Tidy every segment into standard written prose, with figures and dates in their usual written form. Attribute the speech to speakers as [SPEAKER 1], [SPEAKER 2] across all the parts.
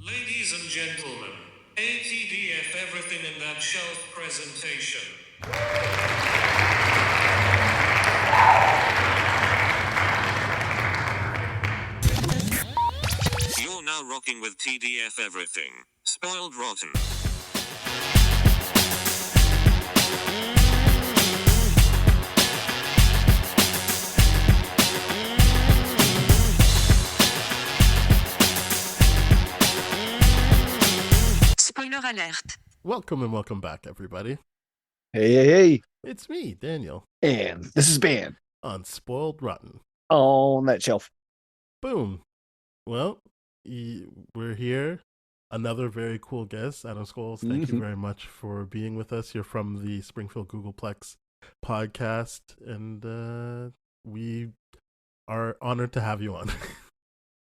[SPEAKER 1] Ladies and gentlemen, ATDF everything in that shelf presentation. You're now rocking with TDF everything. Spoiled rotten.
[SPEAKER 2] Spoiler alert.
[SPEAKER 3] Welcome and welcome back, everybody.
[SPEAKER 4] Hey.
[SPEAKER 3] It's me, Daniel,
[SPEAKER 4] And this is Ban
[SPEAKER 3] on Spoiled Rotten.
[SPEAKER 4] on that shelf.
[SPEAKER 3] Boom. Well, we're here. Another very cool guest, Adam Scholes. Thank you very much for being with us. You're from the Springfield Googleplex podcast, and we are honored to have you on.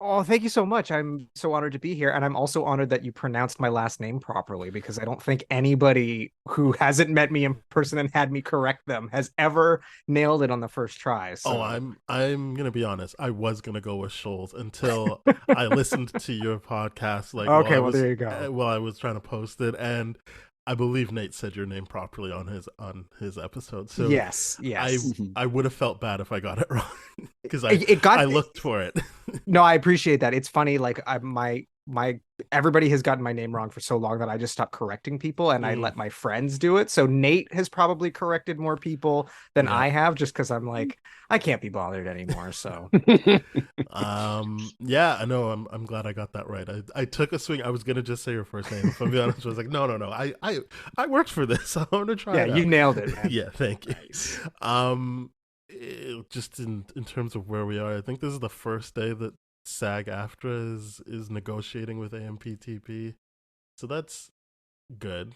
[SPEAKER 5] Oh, thank you so much. I'm so honored to be here. And I'm also honored that you pronounced my last name properly, because I don't think anybody who hasn't met me in person and had me correct them has ever nailed it on the first try. So.
[SPEAKER 3] Oh, I'm going to be honest. I was going to go with Scholes until I listened to your podcast.
[SPEAKER 5] Okay, well, there you go.
[SPEAKER 3] While I was trying to post it, and I believe Nate said your name properly on his episode. So
[SPEAKER 5] yes.
[SPEAKER 3] I would have felt bad if I got it wrong, because I looked for it.
[SPEAKER 5] No, I appreciate that. It's funny, like my everybody has gotten my name wrong for so long that I just stopped correcting people, and I let my friends do it. So Nate has probably corrected more people than I have, just because I'm like, I can't be bothered anymore. So
[SPEAKER 3] yeah, I know. I'm glad I got that right. I took a swing. I was gonna just say your first name. If I'm being honest, I was like, no. I worked for this. I'm gonna try.
[SPEAKER 5] Yeah, you nailed it, man.
[SPEAKER 3] Yeah, thank you.
[SPEAKER 5] Nice.
[SPEAKER 3] Just in terms of where we are, I think this is the first day that SAG-AFTRA is negotiating with AMPTP, so that's good.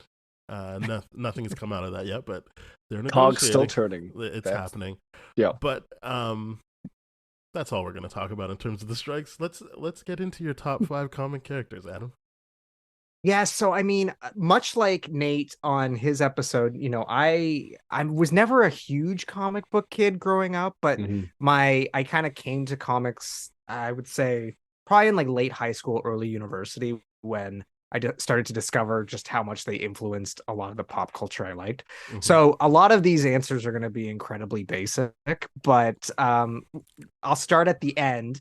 [SPEAKER 3] Nothing has come out of that yet, but they're negotiating.
[SPEAKER 4] Cog's still turning.
[SPEAKER 3] It's happening.
[SPEAKER 4] Yeah,
[SPEAKER 3] but that's all we're going to talk about in terms of the strikes. Let's get into your top 5 comic characters, Adam.
[SPEAKER 5] Yeah, so I mean, much like Nate on his episode, I was never a huge comic book kid growing up, but I kind of came to comics, I would say, probably in like late high school, early university, when I started to discover just how much they influenced a lot of the pop culture I liked. So a lot of these answers are going to be incredibly basic, but I'll start at the end.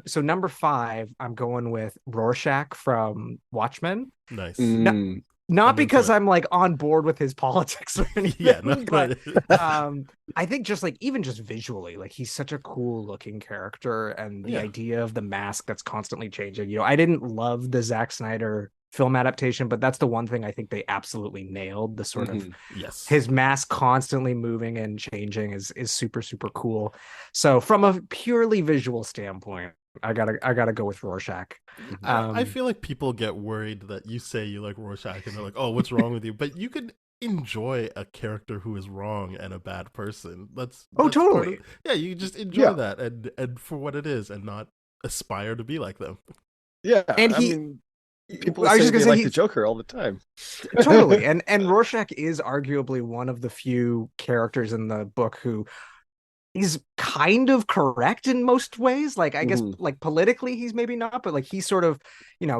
[SPEAKER 5] So number 5, I'm going with Rorschach from Watchmen.
[SPEAKER 3] Nice.
[SPEAKER 5] Not because I'm like on board with his politics or anything, but I think just like even just visually, like he's such a cool looking character, and the idea of the mask that's constantly changing. I didn't love the Zack Snyder film adaptation, but that's the one thing I think they absolutely nailed. The sort of his mask constantly moving and changing is super, super cool. So from a purely visual standpoint, I gotta go with Rorschach.
[SPEAKER 3] I feel like people get worried that you say you like Rorschach and they're like, oh, what's wrong with you? But you can enjoy a character who is wrong and a bad person. That's
[SPEAKER 5] totally.
[SPEAKER 3] You just enjoy that and for what it is, and not aspire to be like them.
[SPEAKER 4] Yeah,
[SPEAKER 5] and
[SPEAKER 4] people say they like the Joker all the time.
[SPEAKER 5] Totally. And Rorschach is arguably one of the few characters in the book who is kind of correct in most ways. Like, I guess like politically he's maybe not, but like he's sort of,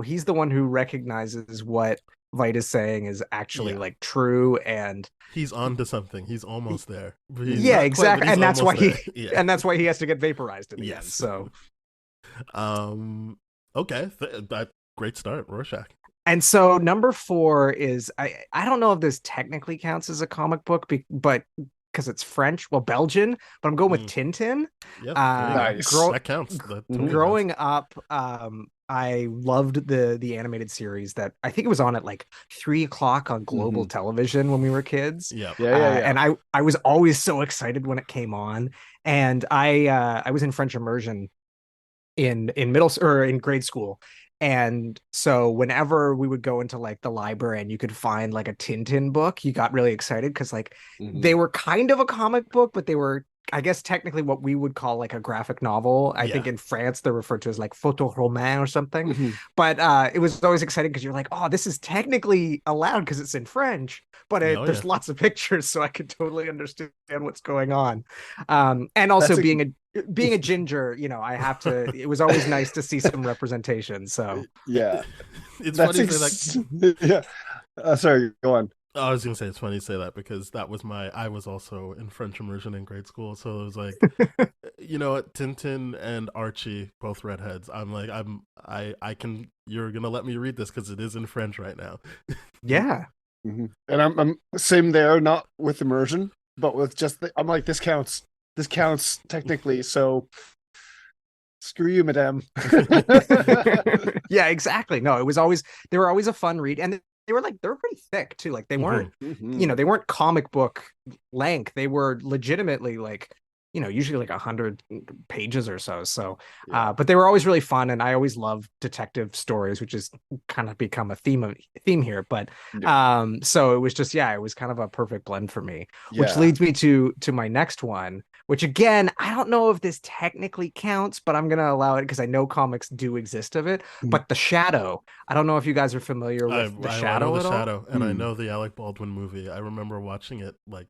[SPEAKER 5] he's the one who recognizes what Veidt is saying is actually like true, and
[SPEAKER 3] he's on to something. He's almost there.
[SPEAKER 5] Exactly. And that's why and that's why he has to get vaporized in the end. So
[SPEAKER 3] okay, that great start, Rorschach.
[SPEAKER 5] And so number 4 is I don't know if this technically counts as a comic book, but because it's French, Belgian, but I'm going with Tintin.
[SPEAKER 3] Nice. That counts.
[SPEAKER 5] Growing up, I loved the animated series that I think it was on at like 3:00 on global television when we were kids. And I was always so excited when it came on. And I was in French immersion in grade school. And so whenever we would go into like the library and you could find like a Tintin book, you got really excited because like they were kind of a comic book, but they were I guess technically what we would call like a graphic novel. I think in France they're referred to as like photo roman or something.
[SPEAKER 4] Mm-hmm.
[SPEAKER 5] But it was always exciting because you're like, oh, this is technically allowed because it's in French, but there's lots of pictures, so I could totally understand what's going on. And also being a ginger, I have to. It was always nice to see some representation. So
[SPEAKER 4] yeah,
[SPEAKER 3] it's funny to say that.
[SPEAKER 4] Yeah, sorry, go on.
[SPEAKER 3] I was gonna say it's funny to say that because I was also in French immersion in grade school, so it was like, you know what, Tintin and Archie, both redheads. I'm like, I can. You're gonna let me read this because it is in French right now.
[SPEAKER 5] Yeah,
[SPEAKER 4] mm-hmm. And I'm same there, not with immersion, but with just I'm like, this counts. This counts technically. So screw you, madame.
[SPEAKER 5] Yeah, exactly. No, they were always a fun read, and they were pretty thick too. Like they weren't, they weren't comic book length. They were legitimately like, usually like 100 pages or so. So, but they were always really fun, and I always loved detective stories, which has kind of become a theme here. But, so it was just, it was kind of a perfect blend for me, which leads me to my next one. Which again, I don't know if this technically counts, but I'm gonna allow it because I know comics do exist of it. But The Shadow, I don't know if you guys are familiar with The Shadow.
[SPEAKER 3] I know
[SPEAKER 5] The
[SPEAKER 3] Shadow, and I know the Alec Baldwin movie. I remember watching it like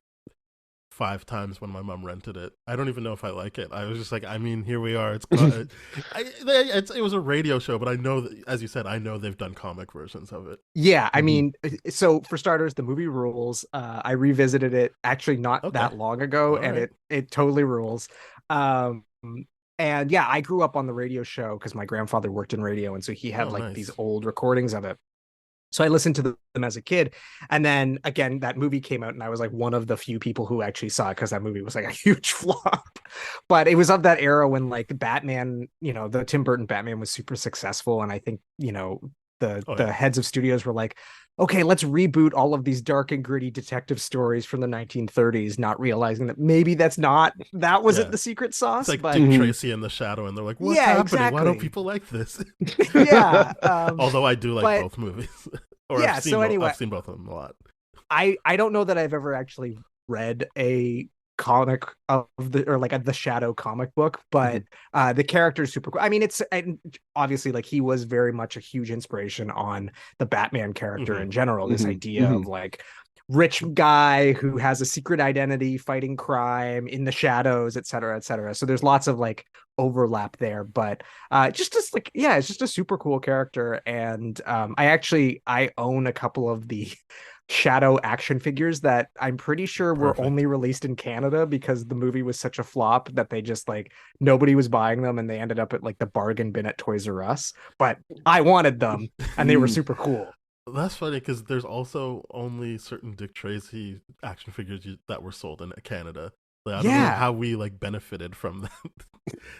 [SPEAKER 3] 5 times when my mom rented it. I don't even know if I like it. I was just like, I mean, here we are. It's it was a radio show, but I know that, as you said, I know they've done comic versions of it.
[SPEAKER 5] Yeah, I mean, so for starters, the movie rules. I revisited it actually not that long ago, and it totally rules. And yeah, I grew up on the radio show because my grandfather worked in radio, and so he had these old recordings of it. So I listened to them as a kid. And then again, that movie came out and I was like one of the few people who actually saw it because that movie was like a huge flop. But it was of that era when like Batman, the Tim Burton Batman was super successful. And I think, the heads of studios were like, okay, let's reboot all of these dark and gritty detective stories from the 1930s, not realizing that maybe that wasn't the secret sauce.
[SPEAKER 3] It's like Dick Tracy and The Shadow, and they're like, what's happening? Exactly. Why don't people like this?
[SPEAKER 5] Yeah.
[SPEAKER 3] Although I do like both movies. I've seen both of them a lot.
[SPEAKER 5] I don't know that I've ever actually read a comic of the Shadow comic book, but the character is super cool. I mean, it's obviously like he was very much a huge inspiration on the Batman character in general. This idea of like rich guy who has a secret identity fighting crime in the shadows, et cetera, et cetera. So there's lots of like overlap there, but it's just a super cool character. And I own a couple of the Shadow action figures that I'm pretty sure were only released in Canada because the movie was such a flop that they just like nobody was buying them and they ended up at like the bargain bin at Toys R Us. But I wanted them and they were super cool.
[SPEAKER 3] That's funny because there's also only certain Dick Tracy action figures that were sold in Canada. Like, I don't know how we like benefited from that.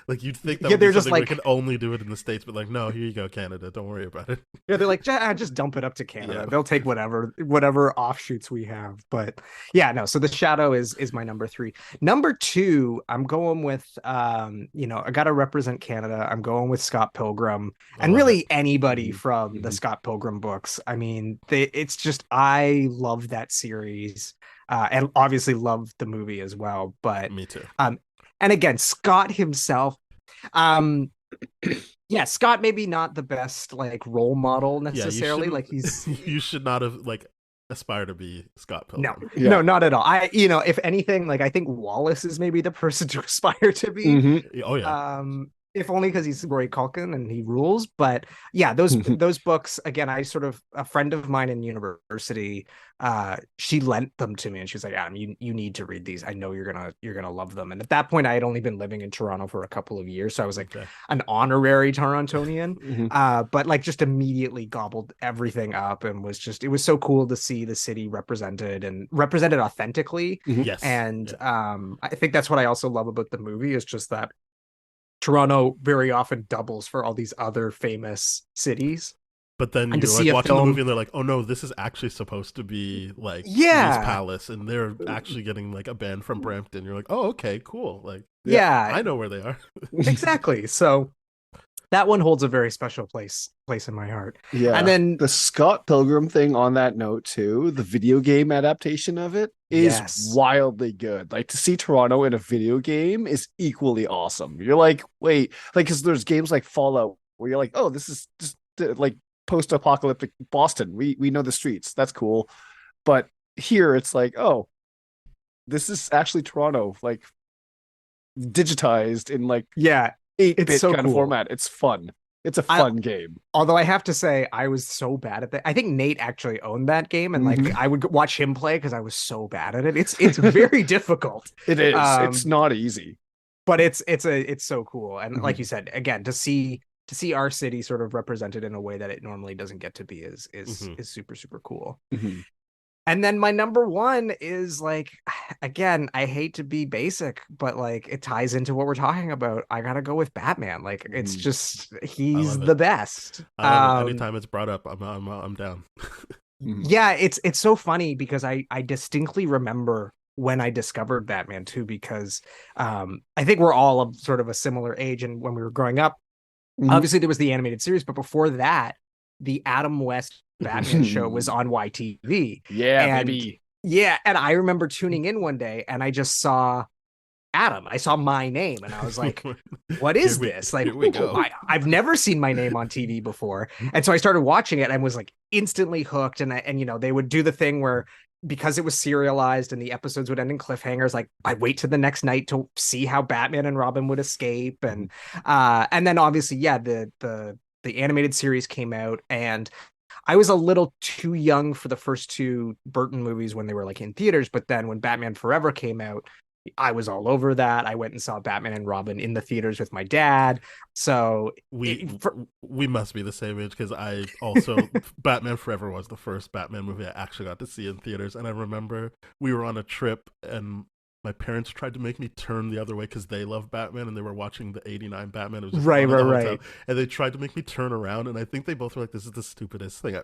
[SPEAKER 3] Like you'd think that would be something we could only do it in the States, but like no, here you go, Canada. Don't worry about it.
[SPEAKER 5] Yeah, they're like just dump it up to Canada. They'll take whatever offshoots we have. But yeah, no. So The Shadow is my number 3. Number 2, I'm going with I got to represent Canada. I'm going with Scott Pilgrim and really anybody from the Scott Pilgrim books. I mean, I love that series. And obviously love the movie as well, but
[SPEAKER 3] me too.
[SPEAKER 5] And again, Scott himself, Scott maybe not the best like role model necessarily. Like he's
[SPEAKER 3] you should not have like aspire to be Scott Pilgrim.
[SPEAKER 5] No, not at all. If anything, like I think Wallace is maybe the person to aspire to be.
[SPEAKER 3] Oh yeah.
[SPEAKER 5] If only because he's Roy Culkin and he rules. But yeah, those books, again, a friend of mine in university, she lent them to me and she's like, Adam, you need to read these. I know you're gonna love them. And at that point I had only been living in Toronto for a couple of years. So I was like an honorary Torontonian. But like just immediately gobbled everything up and it was so cool to see the city represented authentically.
[SPEAKER 3] Yes.
[SPEAKER 5] And I think that's what I also love about the movie is just that Toronto very often doubles for all these other famous cities.
[SPEAKER 3] But then you're like watching the movie and they're like, oh no, this is actually supposed to be like Moose Palace and they're actually getting like a band from Brampton. You're like, oh, okay, cool. Like, I know where they are.
[SPEAKER 5] Exactly. So That one holds a very special place in my heart.
[SPEAKER 4] Yeah.
[SPEAKER 5] And then
[SPEAKER 4] the Scott Pilgrim thing on that note too, the video game adaptation of it is
[SPEAKER 5] yes,
[SPEAKER 4] wildly good. Like to see Toronto in a video game is equally awesome. You're like, wait, like because there's games like Fallout where you're like, oh, this is just like post-apocalyptic Boston. We know the streets. That's cool. But here it's like, oh, this is actually Toronto, like digitized in like
[SPEAKER 5] yeah,
[SPEAKER 4] 8-bit
[SPEAKER 5] it's so
[SPEAKER 4] kind
[SPEAKER 5] cool.
[SPEAKER 4] of format. It's fun. It's a fun game.
[SPEAKER 5] Although I have to say, I was so bad at that. I think Nate actually owned that game, and like
[SPEAKER 4] Mhm.
[SPEAKER 5] I would watch him play because I was so bad at it. It's very difficult.
[SPEAKER 4] It is. It's not easy.
[SPEAKER 5] But it's so cool. And like
[SPEAKER 4] Mhm.
[SPEAKER 5] you said, again, to see our city sort of represented in a way that it normally doesn't get to be is super, super cool.
[SPEAKER 4] Mhm.
[SPEAKER 5] And then my number one is like, again, I hate to be basic, but like it ties into what we're talking about. I gotta go with Batman. Like it's just he's
[SPEAKER 3] love
[SPEAKER 5] the
[SPEAKER 3] it.
[SPEAKER 5] best.
[SPEAKER 3] I love it. Anytime it's brought up, I'm down.
[SPEAKER 4] Mhm.
[SPEAKER 5] Yeah, it's so funny because I distinctly remember when I discovered Batman too, because I think we're all of sort of a similar age, and when we were growing up,
[SPEAKER 4] Mhm.
[SPEAKER 5] obviously there was the animated series, but before that, the Adam West Batman show was on YTV.
[SPEAKER 4] Yeah,
[SPEAKER 5] And
[SPEAKER 4] baby.
[SPEAKER 5] yeah, and I remember tuning in one day and I just saw Adam. I saw my name and I was like, what is this? Like,
[SPEAKER 3] here we go.
[SPEAKER 5] I've never seen my name on TV before. And so I started watching it and was like instantly hooked. And you know, they would do the thing where because it was serialized and the episodes would end in cliffhangers, like I'd wait to the next night to see how Batman and Robin would escape. And then obviously, yeah, the animated series came out, and I was a little too young for the first two Burton movies when they were like in theaters, but then when Batman Forever came out, I was all over that. I went and saw Batman and Robin in the theaters with my dad. So
[SPEAKER 3] we must be the same age because I also Batman Forever was the first Batman movie I actually got to see in theaters, and I remember we were on a trip and my parents tried to make me turn the other way because they love Batman and they were watching the '89 Batman. It was just
[SPEAKER 5] Right,
[SPEAKER 3] on in the
[SPEAKER 5] right,
[SPEAKER 3] hotel,
[SPEAKER 5] right.
[SPEAKER 3] and they tried to make me turn around, and I think they both were like, "This is the stupidest thing.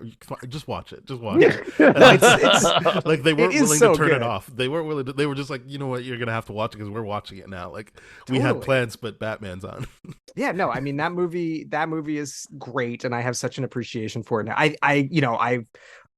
[SPEAKER 3] Just watch it. Just watch it." And
[SPEAKER 5] It's
[SPEAKER 3] like they weren't
[SPEAKER 5] is
[SPEAKER 3] willing
[SPEAKER 5] so
[SPEAKER 3] to turn
[SPEAKER 5] good.
[SPEAKER 3] it off. They weren't willing to. They were just like, you know what, you're gonna have to watch it because we're watching it now. Like we had
[SPEAKER 5] Totally.
[SPEAKER 3] plans, but Batman's on.
[SPEAKER 5] Yeah, no, I mean that movie is great, and I have such an appreciation for it now. I've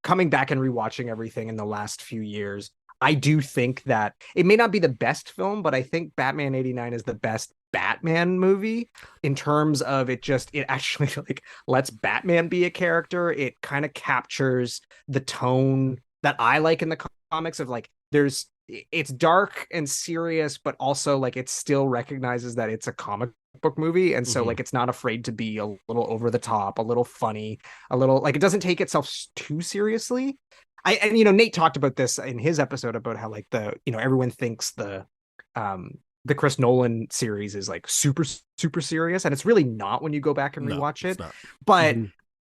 [SPEAKER 5] coming back and rewatching everything in the last few years. I do think that it may not be the best film, but I think Batman '89 is the best Batman movie in terms of it actually like lets Batman be a character. It kind of captures the tone that I like in the comics of like it's dark and serious, but also like it still recognizes that it's a comic book movie, and so like it's not afraid to be a little over the top, a little funny, a little like it doesn't take itself too seriously. Nate talked about this in his episode about how like everyone thinks the Chris Nolan series is like super super serious, and it's really not when you go back and
[SPEAKER 3] No,
[SPEAKER 5] rewatch
[SPEAKER 3] it's
[SPEAKER 5] it.
[SPEAKER 3] not.
[SPEAKER 5] But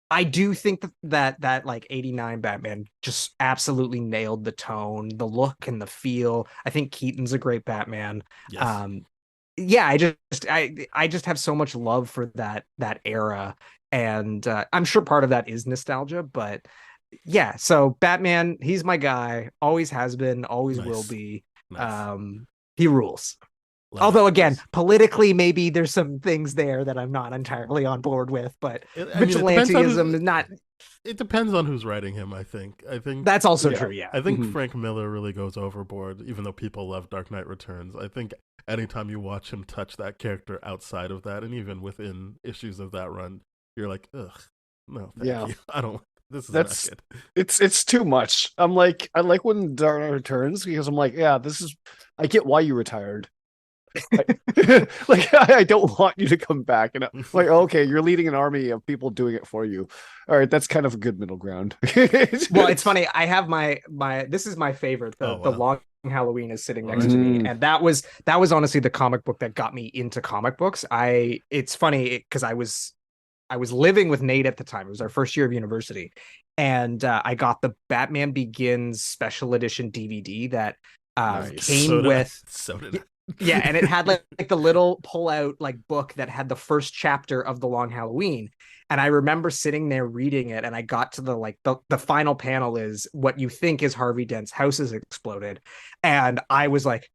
[SPEAKER 5] I do think that like '89 Batman just absolutely nailed the tone, the look, and the feel. I think Keaton's a great Batman.
[SPEAKER 3] Yes.
[SPEAKER 5] Yeah, I just have so much love for that era, and I'm sure part of that is nostalgia, but yeah. So Batman, he's my guy. Always has been, always
[SPEAKER 3] Nice.
[SPEAKER 5] will be.
[SPEAKER 3] Nice.
[SPEAKER 5] He rules.
[SPEAKER 3] Love
[SPEAKER 5] Although
[SPEAKER 3] it.
[SPEAKER 5] again, politically, maybe there's some things there that I'm not entirely on board with, but
[SPEAKER 3] I mean,
[SPEAKER 5] vigilantism is not.
[SPEAKER 3] It depends on who's writing him. I think.
[SPEAKER 5] That's also
[SPEAKER 4] Yeah.
[SPEAKER 5] true. Yeah.
[SPEAKER 3] I think Frank Miller really goes overboard, even though people love Dark Knight Returns. I think anytime you watch him touch that character outside of that, and even within issues of that run, you're like, ugh, no, thank you. I don't. This is not good.
[SPEAKER 4] It's too much. I like when Dark Knight Returns because I'm like, yeah, I get why you retired. Like I don't want you to come back, and I'm like, okay, you're leading an army of people doing it for you. All right, that's kind of a good middle ground.
[SPEAKER 5] Well, it's funny. I have my this is my favorite. The Long Halloween is sitting next to me, and that was honestly the comic book that got me into comic books. It's funny because I was living with Nate at the time. It was our first year of university, and I got the Batman Begins special edition DVD that came with.
[SPEAKER 3] So did I.
[SPEAKER 5] Yeah, and it had like the little pull out like book that had the first chapter of the Long Halloween. And I remember sitting there reading it, and I got to the final panel is what you think is Harvey Dent's house has exploded. And I was like,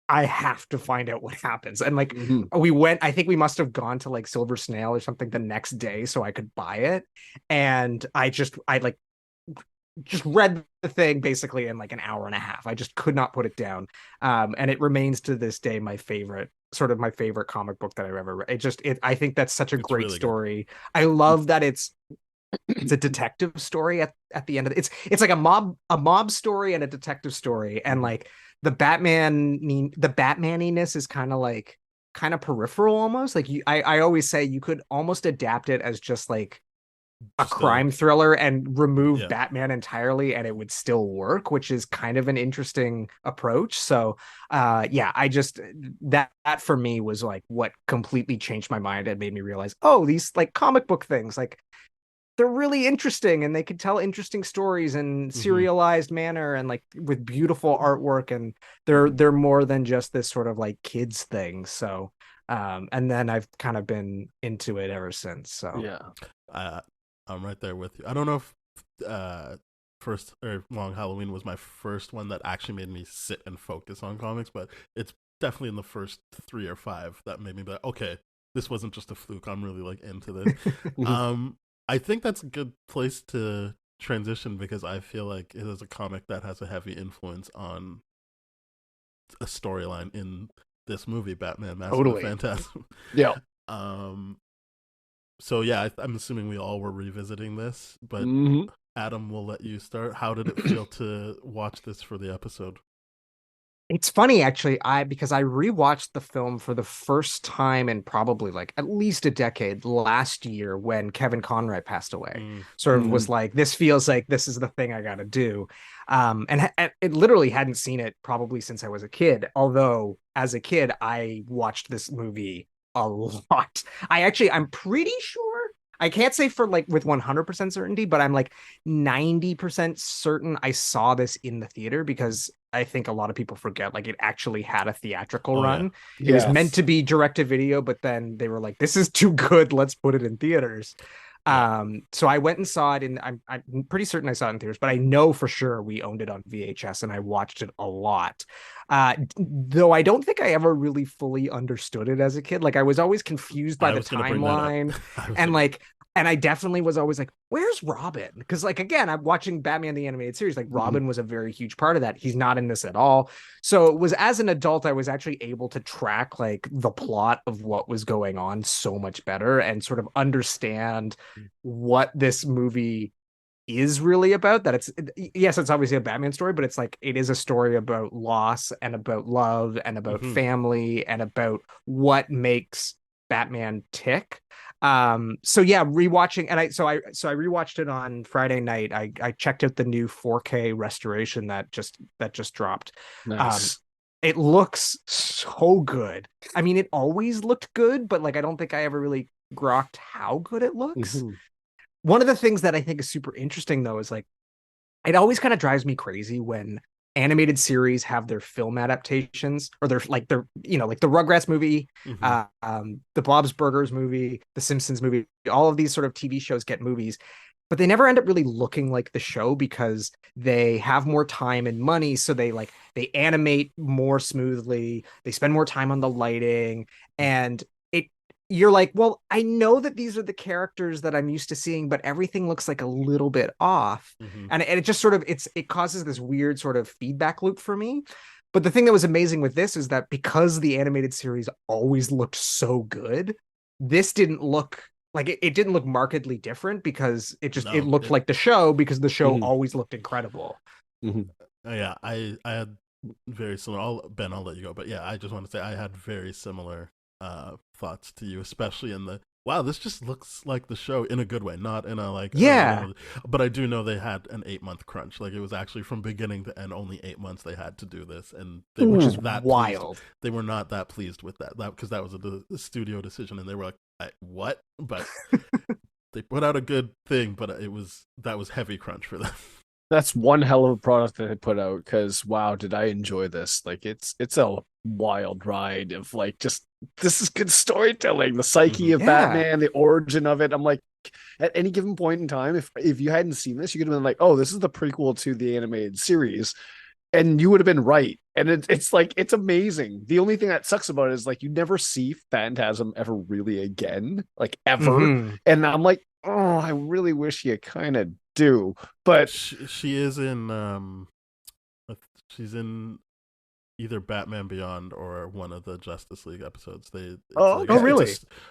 [SPEAKER 5] I have to find out what happens. And like
[SPEAKER 4] Mhm.
[SPEAKER 5] I think we must have gone to like Silver Snail or something the next day so I could buy it. And I like just read the thing basically in like an hour and a half. I just could not put it down. And it remains to this day my favorite comic book that I've ever read. I think that's such a
[SPEAKER 3] It's
[SPEAKER 5] great
[SPEAKER 3] really good.
[SPEAKER 5] story. I love that it's a detective story at the end of it. It's like a mob story and a detective story. And like the Batmaniness is kind of peripheral almost. Like I always say you could almost adapt it as just like a crime thriller and remove Batman entirely and it would still work, which is kind of an interesting approach. So that for me was like what completely changed my mind and made me realize, oh, these like comic book things, like they're really interesting and they can tell interesting stories in serialized manner and like with beautiful artwork, and they're more than just this sort of like kids thing. So and then I've kind of been into it ever since. So
[SPEAKER 4] yeah.
[SPEAKER 3] I'm right there with you. I don't know if first or Long Halloween was my first one that actually made me sit and focus on comics, but it's definitely in the first 3 or 5 that made me be like, okay, this wasn't just a fluke. I'm really like into this. I think that's a good place to transition because I feel like it is a comic that has a heavy influence on a storyline in this movie, Batman: Mask of the Phantasm.
[SPEAKER 4] Yeah.
[SPEAKER 3] So yeah, I'm assuming we all were revisiting this, but Adam, we'll let you start. How did it feel to watch this for the episode?
[SPEAKER 5] It's funny actually, because I rewatched the film for the first time in probably like at least a decade last year when Kevin Conroy passed away. Sort of was like, this feels like this is the thing I got to do. And it literally hadn't seen it probably since I was a kid. Although as a kid, I watched this movie a lot. I'm pretty sure, I can't say for like with 100% certainty, but I'm like 90% certain I saw this in the theater because I think a lot of people forget like it actually had a theatrical run.
[SPEAKER 4] Yeah.
[SPEAKER 5] It was meant to be direct to video, but then they were like, this is too good, let's put it in theaters. So I went and saw it I'm pretty certain I saw it in theaters, but I know for sure we owned it on VHS and I watched it a lot. Though I don't think I ever really fully understood it as a kid. Like I was always confused by the timeline and I definitely was always like, where's Robin? Because like, again, I'm watching Batman the Animated Series. Like Robin was a very huge part of that. He's not in this at all. So it was as an adult, I was actually able to track like the plot of what was going on so much better and sort of understand what this movie is really about. That it's obviously a Batman story, but it's like it is a story about loss and about love and about family and about what makes Batman tick. So yeah, rewatching, and I rewatched it on Friday night. I checked out the new 4K restoration that just dropped.
[SPEAKER 4] Nice.
[SPEAKER 5] It looks so good. I mean, it always looked good, but like I don't think I ever really grokked how good it looks. One of the things that I think is super interesting though is like it always kind of drives me crazy when animated series have their film adaptations or their like the Rugrats movie, the Bob's Burgers movie, the Simpsons movie, all of these sort of TV shows get movies, but they never end up really looking like the show because they have more time and money. So they animate more smoothly. They spend more time on the lighting, and you're like, well, I know that these are the characters that I'm used to seeing, but everything looks like a little bit off. And it just sort of, it causes this weird sort of feedback loop for me. But the thing that was amazing with this is that because the animated series always looked so good, this didn't look like it didn't look markedly different because it looked like the show because the show always looked incredible.
[SPEAKER 3] Yeah, I had very similar. I'll let you go. But yeah, I just want to say I had very similar thoughts to you, especially in the wow, this just looks like the show in a good way, not in a like but I do know they had an 8-month crunch. Like it was actually from beginning to end only 8 months they had to do this, and they were just that wild. They were not that pleased with that because that was a studio decision, and they were like, what? But they put out a good thing, but that was heavy crunch for them.
[SPEAKER 4] That's one hell of a product that they put out because wow, did I enjoy this. Like it's a wild ride of like just this is good storytelling, the psyche of Batman, the origin of it. I'm like, at any given point in time, if you hadn't seen this, you could have been like, oh, this is the prequel to the animated series, and you would have been right. And it's like it's amazing. The only thing that sucks about it is like you never see Phantasm ever really again, like ever.
[SPEAKER 5] Mhm.
[SPEAKER 4] And I'm like, oh, I really wish you kind of do. But
[SPEAKER 3] She is in she's in either Batman Beyond or one of the Justice League episodes.
[SPEAKER 4] Oh,
[SPEAKER 5] okay. Really?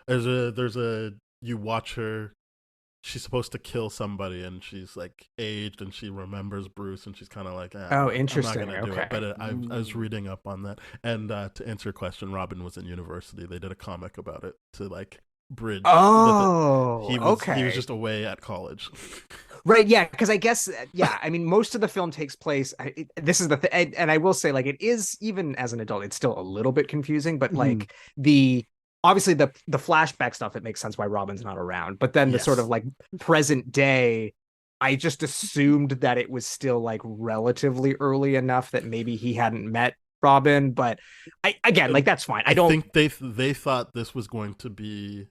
[SPEAKER 3] There's a you watch her. She's supposed to kill somebody, and she's like aged, and she remembers Bruce, and she's kind of like,
[SPEAKER 5] Oh, interesting.
[SPEAKER 3] I'm not gonna do it.
[SPEAKER 5] Okay.
[SPEAKER 3] But I was reading up on that, and to answer your question, Robin was in university. They did a comic about it to like bridge.
[SPEAKER 5] Oh,
[SPEAKER 3] he
[SPEAKER 5] okay.
[SPEAKER 3] was just away at college.
[SPEAKER 5] Right, yeah, because I guess, yeah, I mean, most of the film takes place. This is the thing, and I will say, like, it is even as an adult, it's still a little bit confusing. But like the obviously the flashback stuff, it makes sense why Robin's not around. But then the sort
[SPEAKER 3] Yes.
[SPEAKER 5] of like present day, I just assumed that it was still like relatively early enough that maybe he hadn't met Robin. But I again, like that's fine. I don't
[SPEAKER 3] think they thought this was going to be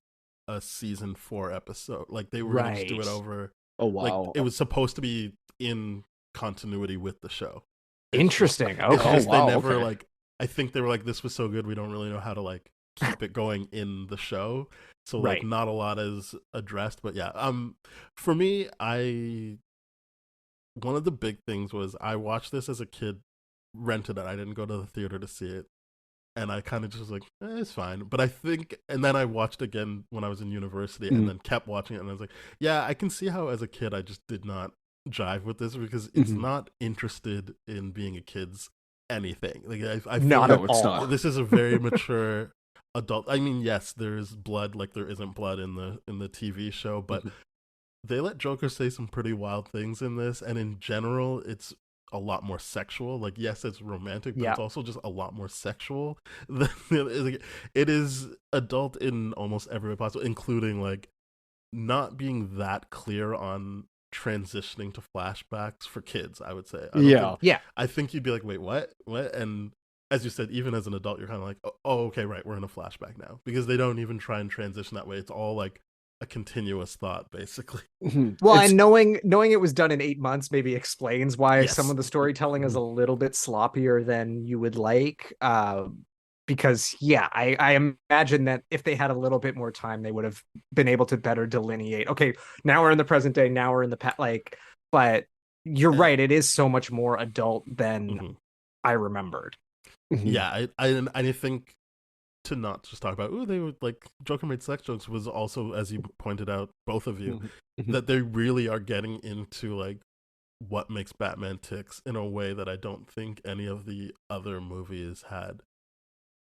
[SPEAKER 3] a season 4 episode. Like they were going to do it over.
[SPEAKER 4] oh wow,
[SPEAKER 3] Like it was supposed to be in continuity with the show.
[SPEAKER 5] interesting.
[SPEAKER 3] It's
[SPEAKER 5] Okay,
[SPEAKER 3] just
[SPEAKER 4] wow,
[SPEAKER 3] they never
[SPEAKER 4] okay.
[SPEAKER 3] like. I think they were like, this was so good, we don't really know how to like keep it going in the show. So like,
[SPEAKER 5] Right.
[SPEAKER 3] not a lot is addressed. But yeah, for me, one of the big things was I watched this as a kid, rented it. I didn't go to the theater to see it, and I kind of just was like, it's fine. But I think, and then I watched again when I was in university, and then kept watching it, and I was like, yeah, I can see how as a kid I just did not jive with this because it's not interested in being a kid's anything. Like I feel
[SPEAKER 5] not
[SPEAKER 3] like
[SPEAKER 5] at
[SPEAKER 4] it's
[SPEAKER 5] all.
[SPEAKER 4] not.
[SPEAKER 3] this is a very mature adult. I mean, yes, there is blood, like there isn't blood in the TV show, but they let Joker say some pretty wild things in this, and in general, it's a lot more sexual. Like, yes, it's romantic, but
[SPEAKER 5] Yeah.
[SPEAKER 3] it's also just a lot more sexual. It is adult in almost every way possible, including like not being that clear on transitioning to flashbacks for kids. I would say,
[SPEAKER 5] Yeah.
[SPEAKER 3] I think you'd be like, wait, what? And as you said, even as an adult, you're kind of like, oh, okay, right, we're in a flashback now, because they don't even try and transition that way. It's all like a continuous thought, basically.
[SPEAKER 5] Well, and knowing it was done in 8 months maybe explains why
[SPEAKER 3] Yes.
[SPEAKER 5] some of the storytelling is a little bit sloppier than you would like. Because yeah, I imagine that if they had a little bit more time, they would have been able to better delineate. Okay, now we're in the present day. Now we're in the past. Like, but you're right. It is so much more adult than I remembered.
[SPEAKER 3] Yeah, I think to not just talk about, they would like Joker made sex jokes was also, as you pointed out, both of you, that they really are getting into like what makes Batman ticks in a way that I don't think any of the other movies had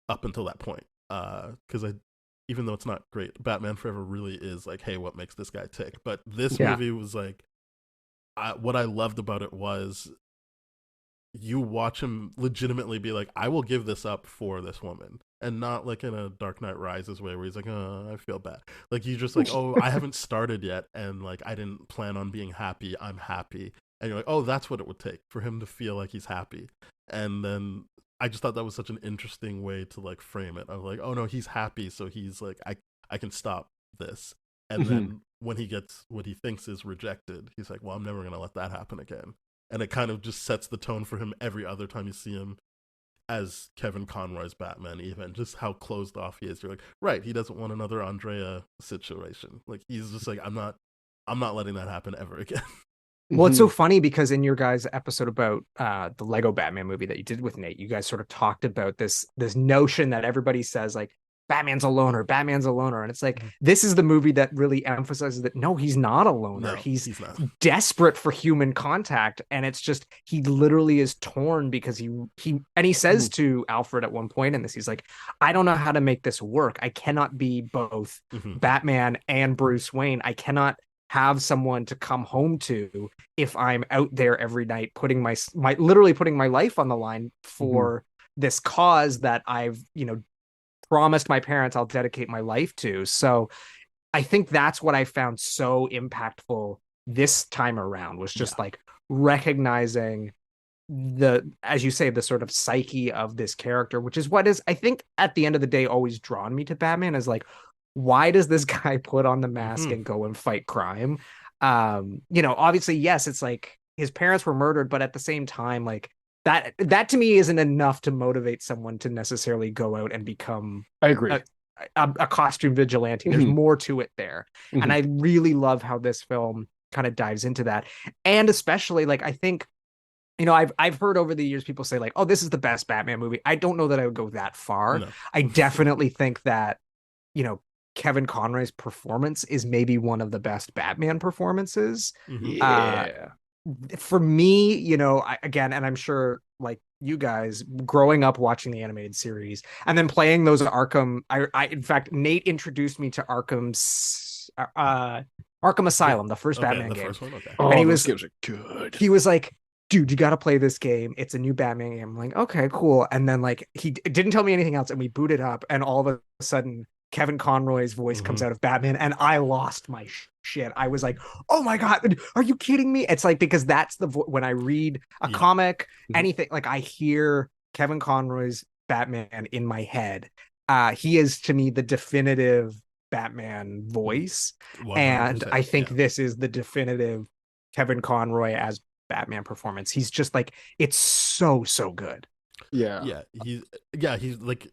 [SPEAKER 3] up until that point. Because even though it's not great, Batman Forever really is like, hey, what makes this guy tick? But this movie was like, what I loved about it was you watch him legitimately be like, I will give this up for this woman. And not like in a Dark Knight Rises way where he's like, oh, I feel bad. Like, you just like, oh, I haven't started yet. And like, I didn't plan on being happy. I'm happy. And you're like, oh, that's what it would take for him to feel like he's happy. And then I just thought that was such an interesting way to like frame it. I was like, oh no, he's happy. So he's like, I can stop this. And then when he gets what he thinks is rejected, he's like, well, I'm never going to let that happen again. And it kind of just sets the tone for him every other time you see him as Kevin Conroy's Batman, even just how closed off he is. You're like, right, he doesn't want another Andrea situation. Like, he's just like, I'm not letting that happen ever again.
[SPEAKER 5] Well, it's so funny because in your guys' episode about the Lego Batman movie that you did with Nate, you guys sort of talked about this notion that everybody says like Batman's a loner, and it's like this is the movie that really emphasizes that no, he's not a loner.
[SPEAKER 3] No,
[SPEAKER 5] he's
[SPEAKER 3] not.
[SPEAKER 5] desperate for human contact, and it's just he literally is torn because he says to Alfred at one point in this, he's like, I don't know how to make this work. I cannot be both Batman and Bruce Wayne. I cannot have someone to come home to if I'm out there every night putting my literally putting my life on the line for this cause that I've promised my parents I'll dedicate my life to. So I think that's what I found so impactful this time around was just like recognizing as you say, the sort of psyche of this character, which is what is, I think at the end of the day, always drawn me to Batman is like, why does this guy put on the mask and go and fight crime? Obviously, yes, it's like his parents were murdered, but at the same time, like that to me isn't enough to motivate someone to necessarily go out and become
[SPEAKER 4] I agree.
[SPEAKER 5] a costume vigilante. There's more to it there. And I really love how this film kind of dives into that. And especially like, I think, I've heard over the years people say like, oh, this is the best Batman movie. I don't know that I would go that far.
[SPEAKER 3] No.
[SPEAKER 5] I definitely think that, Kevin Conroy's performance is maybe one of the best Batman performances.
[SPEAKER 4] Yeah.
[SPEAKER 5] For me, again, and I'm sure like you guys growing up watching the animated series and then playing those Arkham, I in fact, Nate introduced me to Arkham Asylum, the first Batman
[SPEAKER 3] the
[SPEAKER 5] game.
[SPEAKER 3] first one? Okay.
[SPEAKER 4] Oh,
[SPEAKER 5] And
[SPEAKER 4] those games are good.
[SPEAKER 5] He was like, dude, you got to play this game. It's a new Batman game. I'm like, okay, cool. And then like he didn't tell me anything else, and we booted up, and all of a sudden Kevin Conroy's voice comes out of Batman, and I lost my shit. I was like, oh my God, are you kidding me? It's like, because that's when I read a comic, anything, like I hear Kevin Conroy's Batman in my head. He is to me the definitive Batman voice. 100%, and I think this is the definitive Kevin Conroy as Batman performance. He's just like, it's so good.
[SPEAKER 3] Yeah. He's like,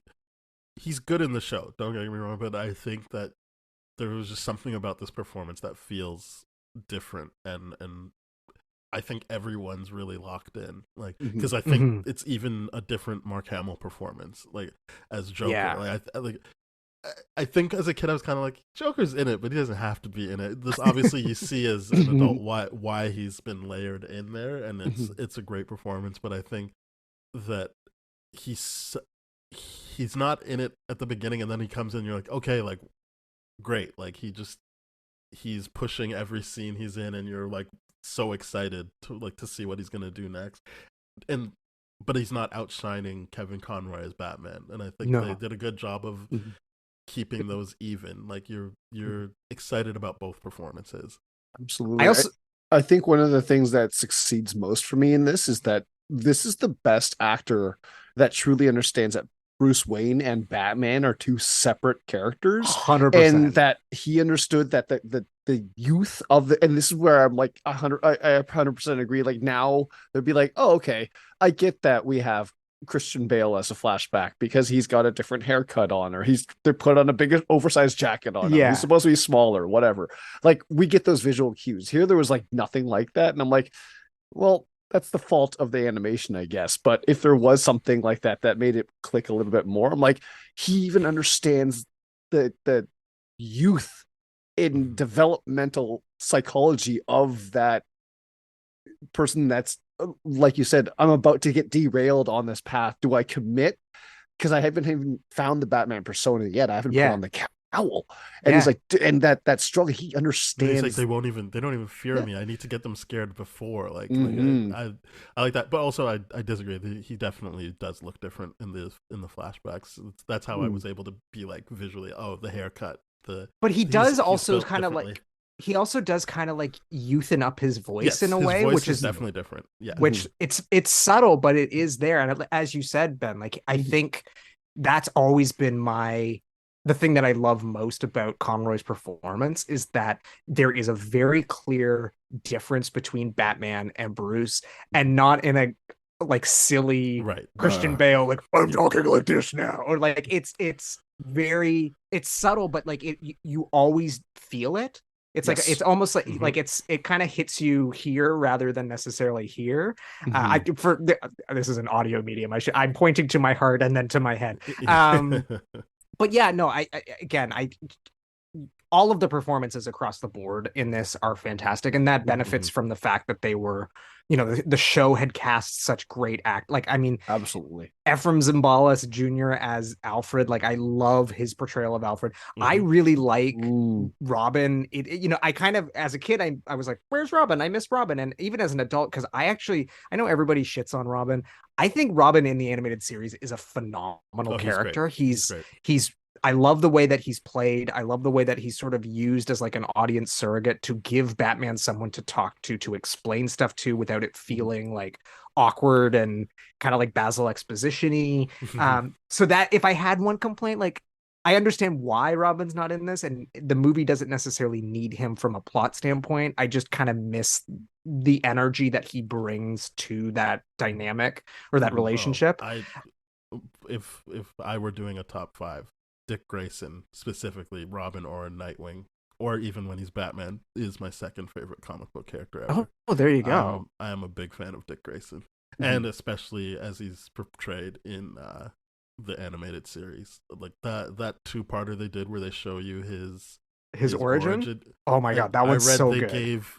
[SPEAKER 3] he's good in the show, don't get me wrong, but I think that there was just something about this performance that feels different, and I think everyone's really locked in, like, because I think it's even a different Mark Hamill performance, like as Joker. I think as a kid I was kind of like, Joker's in it, but he doesn't have to be in it. This obviously you see as an adult why he's been layered in there, and it's a great performance. But I think that he's not in it at the beginning, and then he comes in, you're like, okay, like great, like he's pushing every scene he's in, and you're like so excited to see what he's gonna do next. But he's not outshining Kevin Conroy as Batman, and I think they did a good job of keeping those even. Like you're excited about both performances.
[SPEAKER 4] Absolutely. I think one of the things that succeeds most for me in this is that this is the best actor that truly understands that Bruce Wayne and Batman are two separate characters,
[SPEAKER 5] 100%.
[SPEAKER 4] and that he understood that the youth of the, and this is where I'm like 100% agree. Like now they'd be like, oh, okay, I get that we have Christian Bale as a flashback because he's got a different haircut on, or they're put on a bigger oversized jacket on him. He's supposed to be smaller, whatever. Like we get those visual cues. Here there was like nothing like that, and I'm like, well, that's the fault of the animation, I guess. But if there was something like that made it click a little bit more, I'm like, he even understands the youth in developmental psychology of that person that's, like you said, I'm about to get derailed on this path. Do I commit? Because I haven't even found the Batman persona yet. I haven't put on the cowl. And he's like, and that struggle, he understands.
[SPEAKER 3] He's like, they don't even fear me. I need to get them scared before. Like I like that. But also I disagree. He definitely does look different in the flashbacks. That's how I was able to be like visually, oh, the haircut.
[SPEAKER 5] But he does also kind of like, he also does kind of like youthen up his voice in a way, which is
[SPEAKER 3] definitely different. Yeah.
[SPEAKER 5] Which it's subtle, but it is there. And as you said, Ben, like I think that's always been the thing that I love most about Conroy's performance is that there is a very clear difference between Batman and Bruce, and not in a like silly Christian Bale, like I'm talking like this now, or like it's subtle, but like you always feel it. It's like it's almost like it kind of hits you here rather than necessarily here. This is an audio medium. I'm pointing to my heart and then to my head. But yeah, no, I all of the performances across the board in this are fantastic, and that benefits from the fact that they were, the show had cast such great like, I mean,
[SPEAKER 4] absolutely.
[SPEAKER 5] Ephraim Zimbalist Jr. as Alfred, like I love his portrayal of Alfred. I really like Robin. I kind of, as a kid, I was like, where's Robin? I miss Robin. And even as an adult, because I know everybody shits on Robin. I think Robin in the animated series is a phenomenal character. He's I love the way that he's played. I love the way that he's sort of used as like an audience surrogate to give Batman someone to talk to explain stuff to without it feeling like awkward and kind of like Basil exposition-y. So that if I had one complaint, like I understand why Robin's not in this, and the movie doesn't necessarily need him from a plot standpoint. I just kind of miss the energy that he brings to that dynamic or that relationship.
[SPEAKER 3] If I were doing a top 5, Dick Grayson, specifically Robin or Nightwing, or even when he's Batman, is my second favorite comic book character ever.
[SPEAKER 5] Oh, there you go.
[SPEAKER 3] I am a big fan of Dick Grayson, and especially as he's portrayed in the animated series, like that 2-parter they did where they show you his
[SPEAKER 5] origin. Oh my god, that one's so good.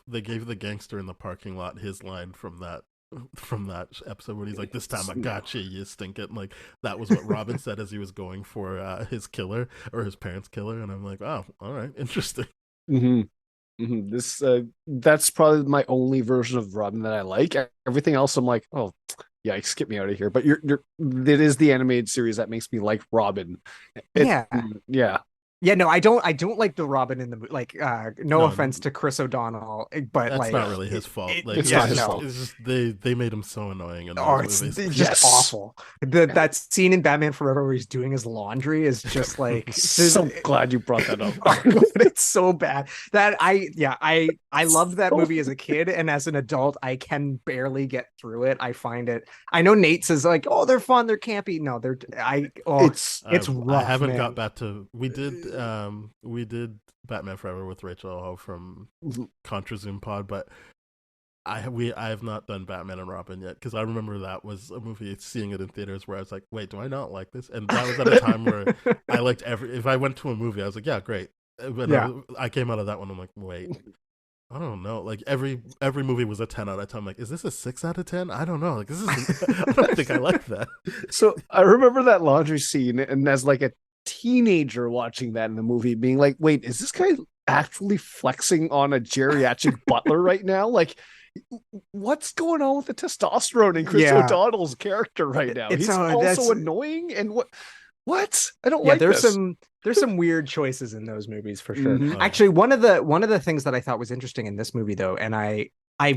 [SPEAKER 3] They gave the gangster in the parking lot his line from that episode where he's like, "This time I got you, you stinking." Like that was what Robin said as he was going for his killer or his parents' killer, and I'm like, oh, all right, interesting.
[SPEAKER 4] This that's probably my only version of Robin that I like. Everything else, I'm like, oh, yikes, get me out of here. But it is the animated series that makes me like Robin. Yeah.
[SPEAKER 5] Yeah, no, I don't like the Robin in the movie. Like, no offense to Chris O'Donnell, but
[SPEAKER 3] that's
[SPEAKER 5] like,
[SPEAKER 3] not really his fault.
[SPEAKER 4] It's not his fault.
[SPEAKER 3] It's just they made him so annoying.
[SPEAKER 5] It's just awful. That scene in Batman Forever where he's doing his laundry is just like.
[SPEAKER 4] So glad you brought that up.
[SPEAKER 5] It's so bad that I loved that movie as a kid, and as an adult, I can barely get through it. I find it. I know Nate says like, oh, they're fun, they're campy. No, it's rough.
[SPEAKER 3] I haven't
[SPEAKER 5] man.
[SPEAKER 3] got back to. We did Batman Forever with Rachel from Contra Zoom Pod, but I have not done Batman and Robin yet, because I remember that was a movie, seeing it in theaters, where I was like, wait, do I not like this? And that was at a time where I liked if I went to a movie, I was like, yeah, great. But I came out of that one, I'm like, wait, I don't know. Like every movie was a 10 out of 10. I'm like, is this a 6 out of 10? I don't know. Like I don't think I like that.
[SPEAKER 4] So I remember that laundry scene, and as like a teenager watching that in the movie, being like, wait, is this guy actually flexing on a geriatric butler right now? Like, what's going on with the testosterone in Chris O'Donnell's character right now? He's also annoying, and what? I don't like
[SPEAKER 5] there's
[SPEAKER 4] this.
[SPEAKER 5] There's some weird choices in those movies for sure. Actually, one of the things that I thought was interesting in this movie, though, and I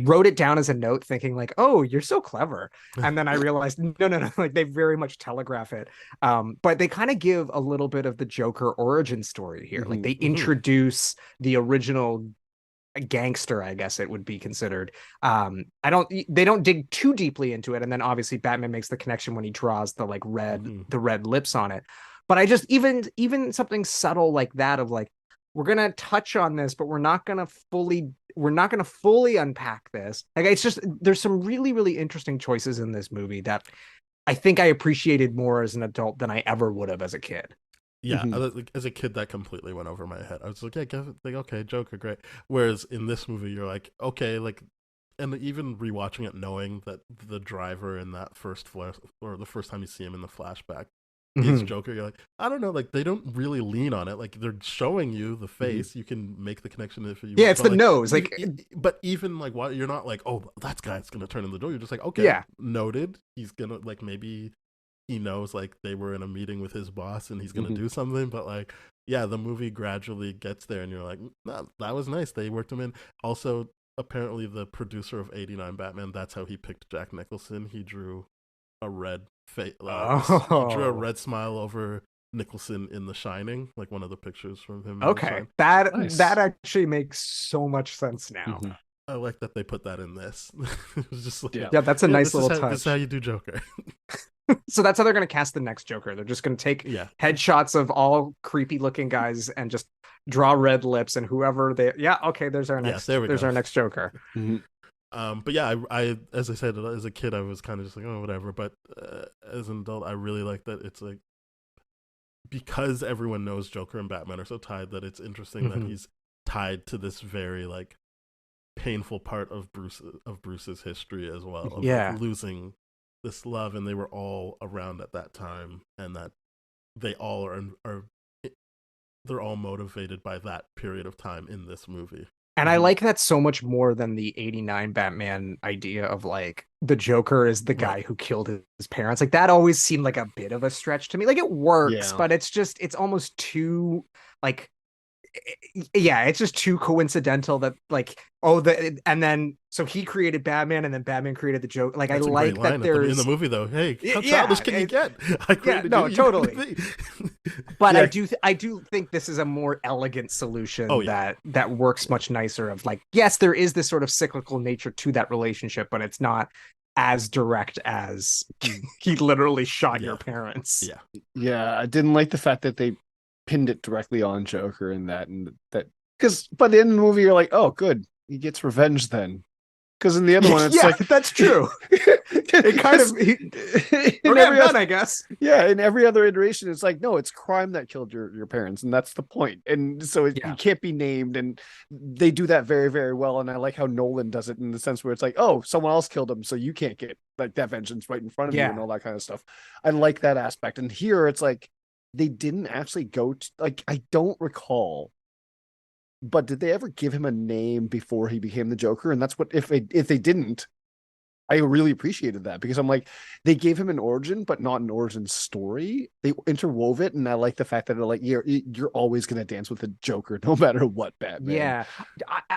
[SPEAKER 5] wrote it down as a note thinking like, oh, you're so clever. And then I realized, no, like they very much telegraph it. But they kind of give a little bit of the Joker origin story here. Like they introduce the original gangster, I guess it would be considered. They don't dig too deeply into it. And then obviously Batman makes the connection when he draws the like the red lips on it. But I just, even something subtle like that of like, we're going to touch on this, but we're not going to fully unpack this. Like, it's just, there's some really, really interesting choices in this movie that I think I appreciated more as an adult than I ever would have as a kid.
[SPEAKER 3] Yeah, as a kid, that completely went over my head. I was like, yeah, okay, Joker, great. Whereas in this movie, you're like, okay, like, and even rewatching it, knowing that the driver in that first flash, or the first time you see him in the flashback, is Joker, you're like, I don't know, like they don't really lean on it. Like they're showing you the face, you can make the connection if you want.
[SPEAKER 5] It's the like, nose, like,
[SPEAKER 3] but even like, what, you're not like, oh, that guy's gonna turn in the door. You're just like, okay, noted. He's gonna, like, maybe he knows like they were in a meeting with his boss and he's gonna do something. But like, yeah, the movie gradually gets there, and you're like, nah, that was nice. They worked him in. Also, apparently, the producer of '89 Batman, that's how he picked Jack Nicholson. He drew a red face. He drew a red smile over Nicholson in The Shining, like one of the pictures from him.
[SPEAKER 5] Okay, that actually makes so much sense now.
[SPEAKER 3] I like that they put that in this. It was just like,
[SPEAKER 5] that's a nice little touch.
[SPEAKER 3] This is how you do Joker.
[SPEAKER 5] So that's how they're going to cast the next Joker. They're just going to take headshots of all creepy looking guys and just draw red lips, and whoever there's our next. There's our next Joker.
[SPEAKER 3] But yeah, I as I said, as a kid, I was kind of just like, oh, whatever. But as an adult, I really like that it's like, because everyone knows Joker and Batman are so tied, that it's interesting that he's tied to this very like painful part of Bruce's history as well. Of, like, losing this love, and they were all around at that time, and that they all are they're all motivated by that period of time in this movie.
[SPEAKER 5] And I like that so much more than the '89 Batman idea of like the Joker is the guy who killed his parents. Like that always seemed like a bit of a stretch to me. Like it works, but it's almost too like yeah, it's just too coincidental that like and then so he created Batman and then Batman created the Joker. Like
[SPEAKER 3] That's
[SPEAKER 5] I
[SPEAKER 3] a
[SPEAKER 5] like
[SPEAKER 3] great line
[SPEAKER 5] that there's
[SPEAKER 3] in the movie though. Hey, how
[SPEAKER 5] Yeah,
[SPEAKER 3] childish can you get? I created
[SPEAKER 5] no,
[SPEAKER 3] you, you
[SPEAKER 5] totally.
[SPEAKER 3] created me.
[SPEAKER 5] But
[SPEAKER 4] Yeah.
[SPEAKER 5] I do think this is a more elegant solution
[SPEAKER 3] Oh, yeah.
[SPEAKER 5] that works much nicer. Of like, yes, there is this sort of cyclical nature to that relationship, but it's not as direct as he literally shot your parents.
[SPEAKER 3] Yeah.
[SPEAKER 4] Yeah, I didn't like the fact that they pinned it directly on Joker and that because by the end of the movie you're like, oh, good, he gets revenge then. Because in the other one, it's
[SPEAKER 5] yeah,
[SPEAKER 4] like
[SPEAKER 5] that's true. It kind of
[SPEAKER 4] in every
[SPEAKER 5] done, I guess.
[SPEAKER 4] Yeah, in every other iteration, it's like, no, it's crime that killed your parents, and that's the point. And so you can't be named, and they do that very, very well. And I like how Nolan does it in the sense where it's like, oh, someone else killed him, so you can't get like that vengeance right in front of you and all that kind of stuff. I like that aspect. And here, it's like they didn't actually go to like I don't recall. But did they ever give him a name before he became the Joker? And that's what if they didn't, I really appreciated that because I'm like, they gave him an origin, but not an origin story. They interwove it, and I like the fact that they're like, you're always gonna dance with the Joker no matter what, Batman.
[SPEAKER 5] Yeah,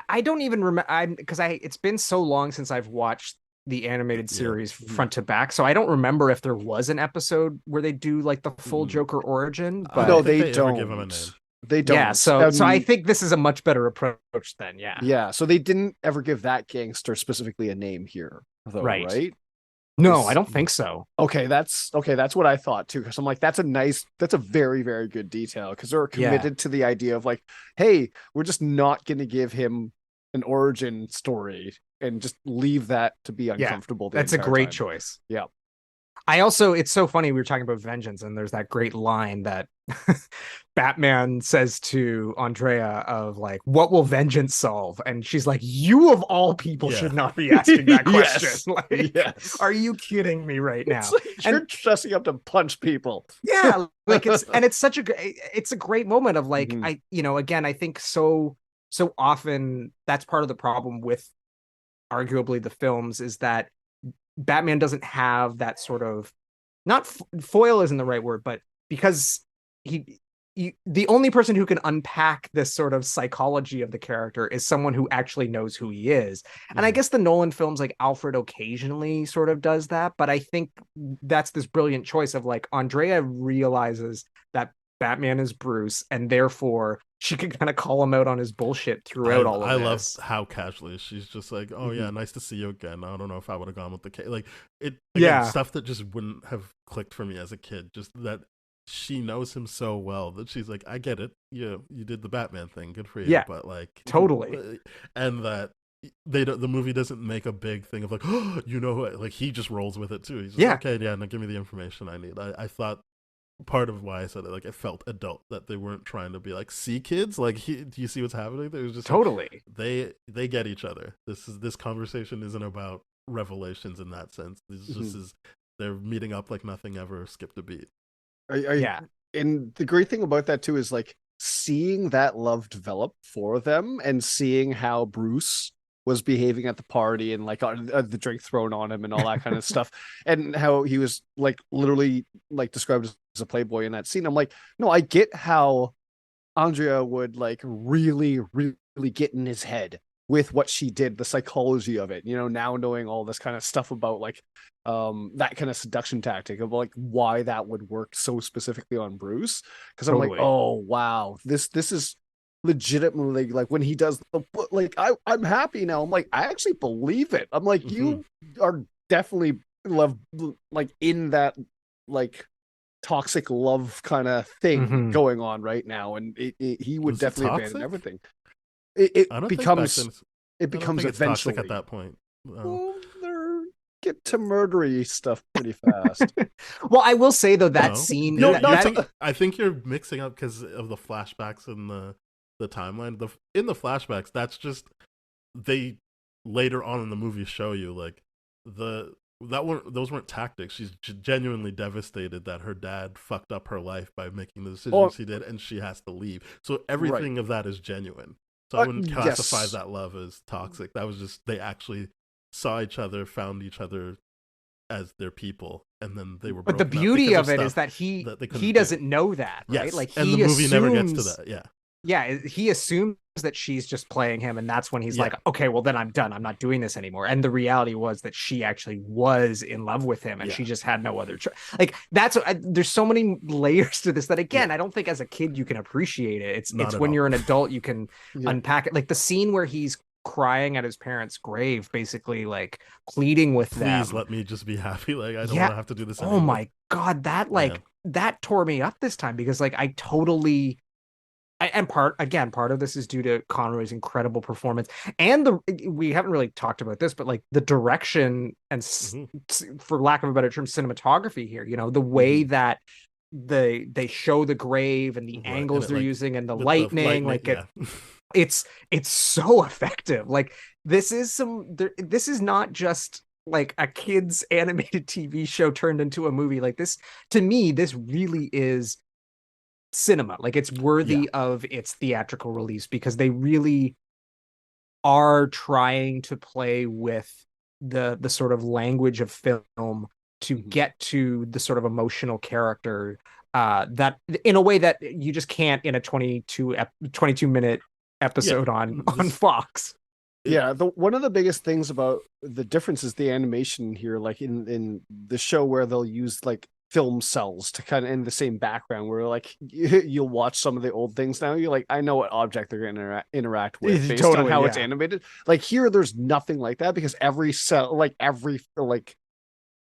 [SPEAKER 5] I don't even remember. Because it's been so long since I've watched the animated series front to back, so I don't remember if there was an episode where they do like the full Joker origin. But
[SPEAKER 4] no, they don't
[SPEAKER 3] give him a name.
[SPEAKER 4] They don't.
[SPEAKER 5] Yeah, so I think this is a much better approach then. Yeah.
[SPEAKER 4] Yeah. So they didn't ever give that gangster specifically a name here, though, right?
[SPEAKER 5] No, I don't think so.
[SPEAKER 4] Okay, that's what I thought too. Because I'm like, that's a very, very good detail because they're committed to the idea of like, hey, we're just not going to give him an origin story and just leave that to be uncomfortable.
[SPEAKER 5] That's a great choice.
[SPEAKER 4] Yeah.
[SPEAKER 5] It's so funny. We were talking about vengeance, and there's that great line that Batman says to Andrea of like, what will vengeance solve? And she's like, you of all people should not be asking that question. Are you kidding me right now?
[SPEAKER 4] Like you're dressing up to punch people.
[SPEAKER 5] Yeah. Like it's such a great moment of like, again, I think so often that's part of the problem with arguably the films is that Batman doesn't have that sort of not foil isn't the right word, but because the only person who can unpack this sort of psychology of the character is someone who actually knows who he is. And I guess the Nolan films like Alfred occasionally sort of does that, but I think that's this brilliant choice of like Andrea realizes that Batman is Bruce and therefore she can kind of call him out on his bullshit throughout all of this.
[SPEAKER 3] I love how casually she's just like, oh yeah, nice to see you again. I don't know if I would have gone with the kid. Like stuff that just wouldn't have clicked for me as a kid. Just that she knows him so well that she's like, I get it. You did the Batman thing. Good for you.
[SPEAKER 5] Yeah,
[SPEAKER 3] but like
[SPEAKER 5] totally.
[SPEAKER 3] And that the movie doesn't make a big thing of like, oh, like he just rolls with it too. He's like, okay, yeah, now give me the information I need. I thought part of why I said it, like it felt adult that they weren't trying to be like, see kids, like do you see what's happening? It was just
[SPEAKER 5] totally
[SPEAKER 3] like, they get each other. This conversation isn't about revelations in that sense. This is they're meeting up like nothing ever skipped a beat.
[SPEAKER 4] Yeah. And the great thing about that too is like seeing that love develop for them and seeing how Bruce was behaving at the party and like the drink thrown on him and all that kind of stuff, and how he was like literally like described as a playboy in that scene. I'm like, no, I get how Andrea would like really, really get in his head with what she did, the psychology of it, now knowing all this kind of stuff about like that kind of seduction tactic of like why that would work so specifically on Bruce. Because I'm like, oh wow, this is legitimately like when he does like I'm happy now. I'm like, I actually believe it. I'm like, you are definitely love like in that like toxic love kind of thing going on right now, and he would definitely abandon everything. It becomes eventually
[SPEAKER 3] toxic at that point.
[SPEAKER 4] Well, they're get to murdery stuff pretty fast.
[SPEAKER 5] Well, I will say though that scene.
[SPEAKER 3] I think you're mixing up because of the flashbacks and the timeline. In the flashbacks, that's just they later on in the movie show you like those weren't tactics. She's genuinely devastated that her dad fucked up her life by making the decisions he did, and she has to leave. So everything of that is genuine. So I wouldn't classify that love as toxic. That was just they actually saw each other, found each other as their people, and then they were.
[SPEAKER 5] But the beauty of it is that he doesn't know that, right?
[SPEAKER 3] Yes.
[SPEAKER 5] Like
[SPEAKER 3] and the movie never gets to that. Yeah.
[SPEAKER 5] Yeah, he assumes that she's just playing him, and that's when he's like, okay, well then I'm done. I'm not doing this anymore. And the reality was that she actually was in love with him, and she just had no other choice. Like there's so many layers to this that again, I don't think as a kid you can appreciate it. It's when you're an adult you can unpack it. Like the scene where he's crying at his parents' grave, basically like pleading with them.
[SPEAKER 3] Please let me just be happy. Like I don't want to have to do this anymore.
[SPEAKER 5] Oh my God, that tore me up this time because like I totally. And part of this is due to Conroy's incredible performance, and we haven't really talked about this, but like the direction and for lack of a better term, cinematography here. You know, the way that they show the grave and the angles and they're using and the lightning, it's so effective. Like this is not just like a kid's animated TV show turned into a movie. Like this, to me, this really is cinema. Like it's worthy of its theatrical release because they really are trying to play with the sort of language of film to get to the sort of emotional character that in a way that you just can't in a 22 minute episode on Fox.
[SPEAKER 4] Yeah, one of the biggest things about the difference is the animation here, like in the show where they'll use like film cells to kind of in the same background where like you'll watch some of the old things now, you're like, I know what object they're gonna interact with based on how it's animated. Like here there's nothing like that because every cell, like every like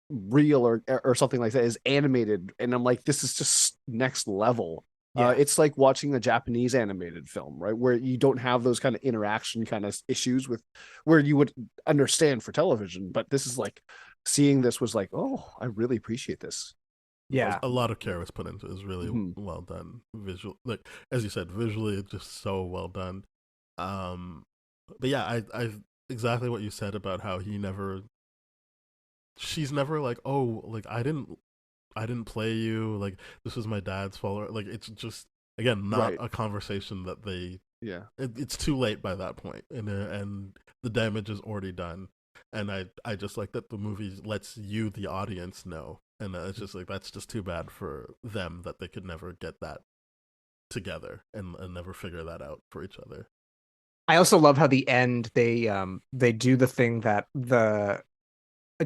[SPEAKER 4] reel or something like that is animated, and I'm like, this is just next level. It's like watching a Japanese animated film, right, where you don't have those kind of interaction kind of issues with where you would understand for television, but this is like seeing this was like, oh, I really appreciate this.
[SPEAKER 3] Yeah, a lot of care was put into it. It was really well done. Visual, like as you said, visually it's just so well done. But yeah, I exactly what you said about how she's never like, oh, like I didn't play you, like this was my dad's fault. Or, like it's just again not a conversation that they. Yeah, it's too late by that point, and the damage is already done. And I just like that the movie lets you, the audience, know. And it's just like, that's just too bad for them that they could never get that together and never figure that out for each other.
[SPEAKER 5] I also love how the end they do the thing that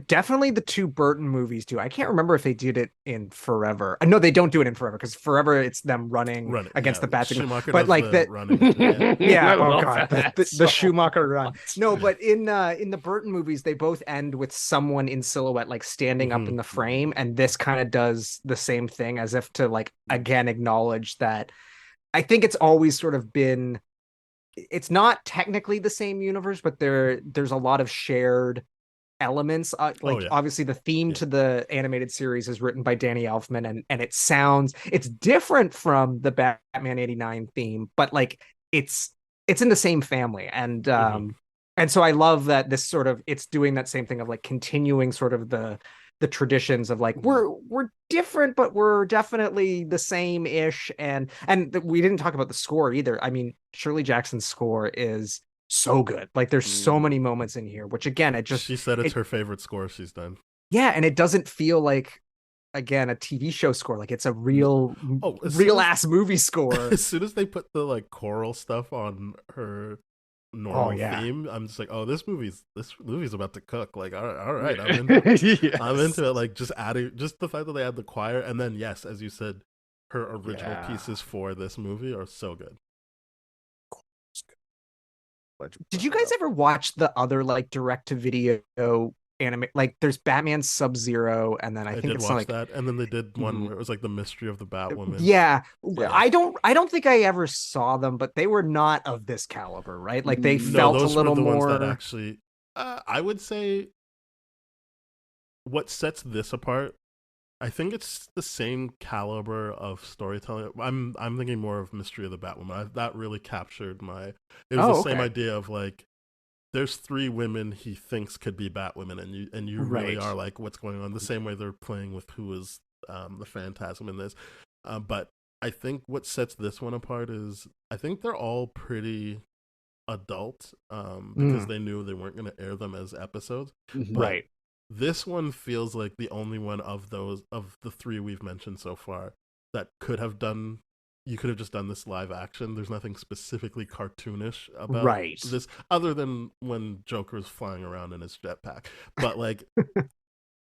[SPEAKER 5] definitely the two Burton movies do. I can't remember if they did it in Forever. No, they don't do it in Forever because Forever it's them running against the bats. But like that, oh god, the Schumacher run. No, but in the Burton movies, they both end with someone in silhouette, like standing up in the frame, and this kind of does the same thing as if to like again acknowledge that. I think it's always sort of been. It's not technically the same universe, but there's a lot of shared elements. Obviously the theme to the animated series is written by Danny Elfman, and it's different from the Batman 89 theme, but like it's in the same family. And and so I love that this sort of it's doing that same thing of like continuing sort of the traditions of like we're different but we're definitely the same-ish. And we didn't talk about the score either. I mean, Shirley Jackson's score is so good. Like there's so many moments in here, which again, she said it's
[SPEAKER 3] her favorite score she's done.
[SPEAKER 5] Yeah, and it doesn't feel like again a TV show score. Like it's a real ass movie score.
[SPEAKER 3] As soon as they put the like choral stuff on her normal theme, I'm just like, oh, this movie's about to cook. Like all right, I'm into it. Like just the fact that they add the choir, and then yes, as you said, her original pieces for this movie are so good.
[SPEAKER 5] Did you guys ever watch the other like direct-to-video anime? Like there's Batman Sub-Zero, and then I think it's like
[SPEAKER 3] that, and then they did one where it was like the mystery of the Batwoman.
[SPEAKER 5] Yeah. I don't think I ever saw them, but they were not of this caliber, right? Like they felt a little more.
[SPEAKER 3] Ones that actually, I would say, what sets this apart, I think it's the same caliber of storytelling. I'm thinking more of Mystery of the Batwoman. That really captured my. It was the same idea of like, there's three women he thinks could be Batwomen, and you really are like, what's going on? The same way they're playing with who is the Phantasm in this. But I think what sets this one apart is I think they're all pretty adult because they knew they weren't going to air them as episodes. But this one feels like the only one of the three we've mentioned so far that could have done you could have just done this live action. There's nothing specifically cartoonish about
[SPEAKER 5] Right.
[SPEAKER 3] this, other than when Joker's flying around in his jetpack. But like,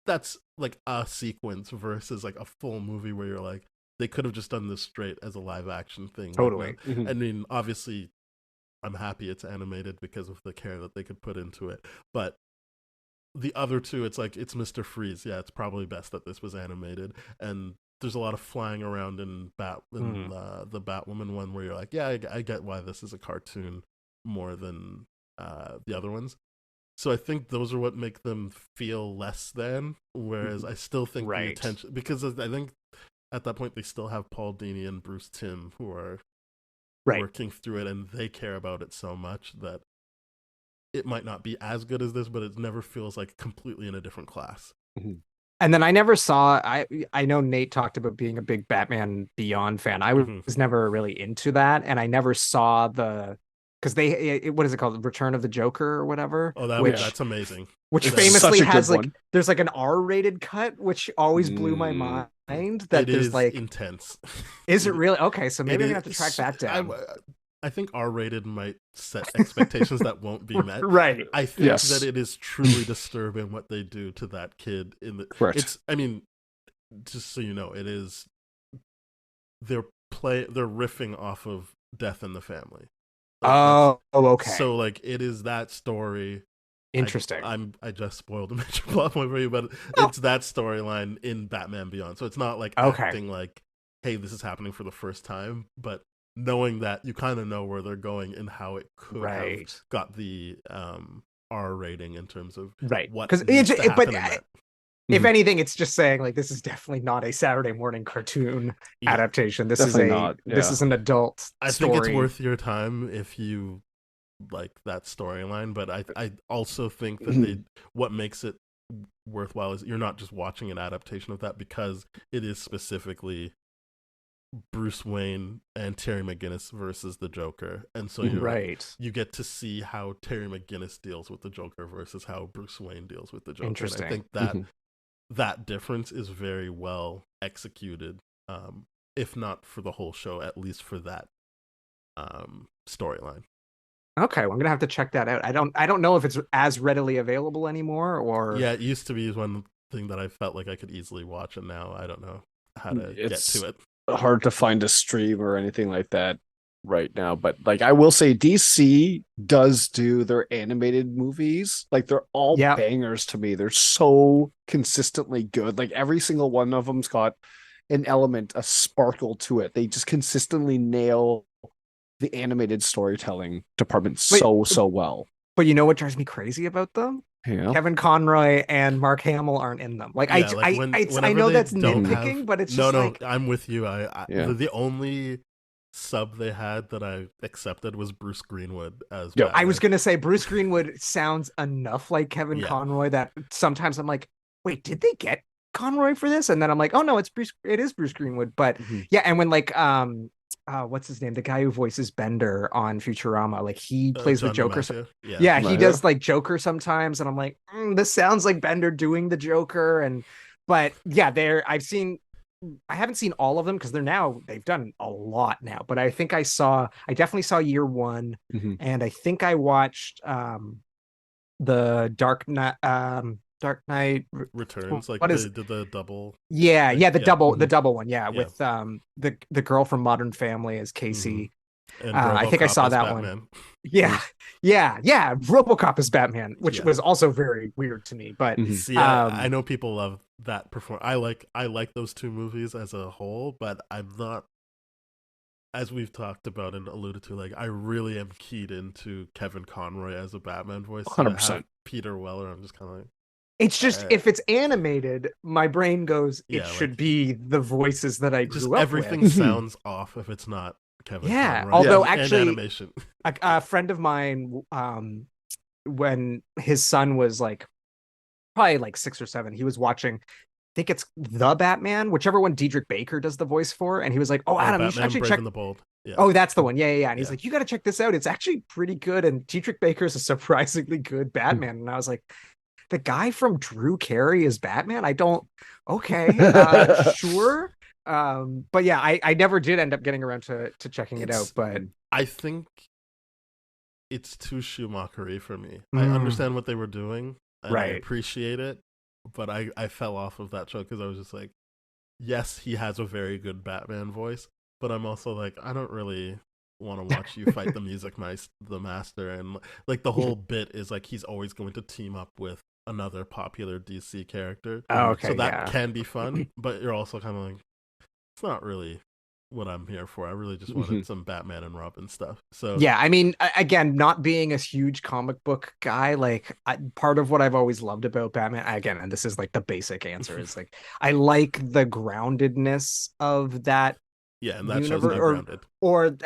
[SPEAKER 3] that's like a sequence versus like a full movie where you're like, they could have just done this straight as a live action thing.
[SPEAKER 5] Totally.
[SPEAKER 3] Like, I mean, obviously, I'm happy it's animated because of the care that they could put into it. But the other two, it's like, it's Mr. Freeze. Yeah, it's probably best that this was animated. And there's a lot of flying around in the Batwoman one where you're like, yeah, I get why this is a cartoon more than the other ones. So I think those are what make them feel less than. Whereas I still think the attention, because I think at that point they still have Paul Dini and Bruce Timm who are working through it, and they care about it so much that it might not be as good as this, but it never feels like completely in a different class.
[SPEAKER 5] And then I never saw. I know Nate talked about being a big Batman Beyond fan. I was never really into that, and I never saw because what is it called, Return of the Joker or whatever.
[SPEAKER 3] Oh, that's amazing.
[SPEAKER 5] Which famously has like there's like an R-rated cut, which always blew my mind. That
[SPEAKER 3] it
[SPEAKER 5] there's
[SPEAKER 3] is
[SPEAKER 5] like
[SPEAKER 3] intense.
[SPEAKER 5] Is it really? Okay, so maybe I'm gonna have to track that down.
[SPEAKER 3] I think R-rated might set expectations that won't be met.
[SPEAKER 5] Right.
[SPEAKER 3] I think that it is truly disturbing what they do to that kid in the. It's. I mean, just so you know, it is. They're riffing off of Death in the Family. Like,
[SPEAKER 5] okay.
[SPEAKER 3] So like, it is that story.
[SPEAKER 5] Interesting.
[SPEAKER 3] I just spoiled a major plot point for you, but it's that storyline in Batman Beyond. So it's not like acting like, hey, this is happening for the first time, but knowing that you kind of know where they're going and how it could have got the R rating in terms of what needs to happen in that.
[SPEAKER 5] If anything, it's just saying like this is definitely not a Saturday morning cartoon adaptation. This is this is an adult story.
[SPEAKER 3] I think it's worth your time if you like that storyline, but I also think that what makes it worthwhile is you're not just watching an adaptation of that, because it is specifically Bruce Wayne and Terry McGinnis versus the Joker, and so you get to see how Terry McGinnis deals with the Joker versus how Bruce Wayne deals with the Joker.
[SPEAKER 5] Interesting.
[SPEAKER 3] And I think that difference is very well executed, if not for the whole show, at least for that storyline.
[SPEAKER 5] Okay, well, I'm gonna have to check that out. I don't know if it's as readily available anymore, or
[SPEAKER 3] it used to be one thing that I felt like I could easily watch, and now I don't know how to get to it.
[SPEAKER 4] Hard to find a stream or anything like that right now, but like I will say DC does do their animated movies, like they're all bangers to me. They're so consistently good. Like every single one of them's got an element, a sparkle to it. They just consistently nail the animated storytelling department so well.
[SPEAKER 5] But you know what drives me crazy about them? Kevin Conroy and Mark Hamill aren't in them. Like I know that's nitpicking, but it's just like,
[SPEAKER 3] I'm with you. The only sub they had that I accepted was Bruce Greenwood as Batman.
[SPEAKER 5] I was gonna say Bruce Greenwood sounds enough like Kevin Conroy that sometimes I'm like, wait, did they get Conroy for this? And then I'm like, oh no, it is Bruce Greenwood. But and when like what's his name? The guy who voices Bender on Futurama, like he plays the Joker. He does like Joker sometimes, and I'm like, this sounds like Bender doing the Joker. But I haven't seen all of them because they've done a lot now. But I think I definitely saw year one, and I think I watched the Dark Knight
[SPEAKER 3] Returns, like the double.
[SPEAKER 5] The double one, with the girl from Modern Family as Casey.
[SPEAKER 3] And
[SPEAKER 5] I think I saw that
[SPEAKER 3] Batman.
[SPEAKER 5] one. Yeah. RoboCop as Batman, which was also very weird to me. But
[SPEAKER 3] I know people love that performance. I like those two movies as a whole, but I'm not, as we've talked about and alluded to, like I really am keyed into Kevin Conroy as a Batman voice.
[SPEAKER 4] 100%.
[SPEAKER 3] Peter Weller, I'm just kind of like,
[SPEAKER 5] it's just if it's animated, my brain goes, it should be the voices that I grew up
[SPEAKER 3] everything
[SPEAKER 5] with.
[SPEAKER 3] sounds off if it's not Kevin Conroy.
[SPEAKER 5] Although actually,
[SPEAKER 3] animation.
[SPEAKER 5] A friend of mine, when his son was like probably like 6 or 7, he was watching, I think it's The Batman, whichever one Diedrich Baker does the voice for, and he was like, "Oh, Adam, you should actually check."
[SPEAKER 3] The Bold. Yeah.
[SPEAKER 5] Oh, that's the one. Yeah. And he's like, "You got to check this out. It's actually pretty good." And Diedrich Baker is a surprisingly good Batman, and I was like, the guy from Drew Carey is Batman? I don't. Okay, sure. But yeah, I never did end up getting around to checking it out. But
[SPEAKER 3] I think it's too Schumachery for me. I understand what they were doing, and I appreciate it, but I fell off of that show because I was just like, yes, he has a very good Batman voice, but I'm also like, I don't really want to watch you fight the master, and like the whole bit is like he's always going to team up with another popular DC character. So that can be fun, but you're also kind of like, it's not really what I'm here for. I really just wanted some Batman and Robin stuff. So
[SPEAKER 5] yeah, I mean, again, not being a huge comic book guy, like part of what I've always loved about Batman, again, and this is like the basic answer, is like I like the groundedness of that.
[SPEAKER 3] Yeah, and that show's not grounded.
[SPEAKER 5] Or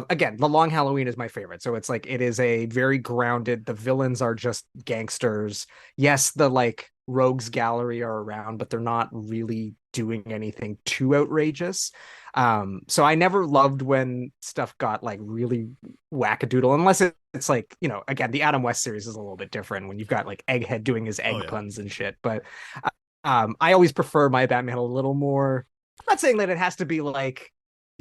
[SPEAKER 5] again, The Long Halloween is my favorite. So it's like it is a very grounded. The villains are just gangsters. Yes, the like rogues gallery are around, but they're not really doing anything too outrageous. So I never loved when stuff got like really wackadoodle, unless it's like, again, the Adam West series is a little bit different when you've got like Egghead doing his egg puns and shit. But I always prefer my Batman a little more. I'm not saying that it has to be like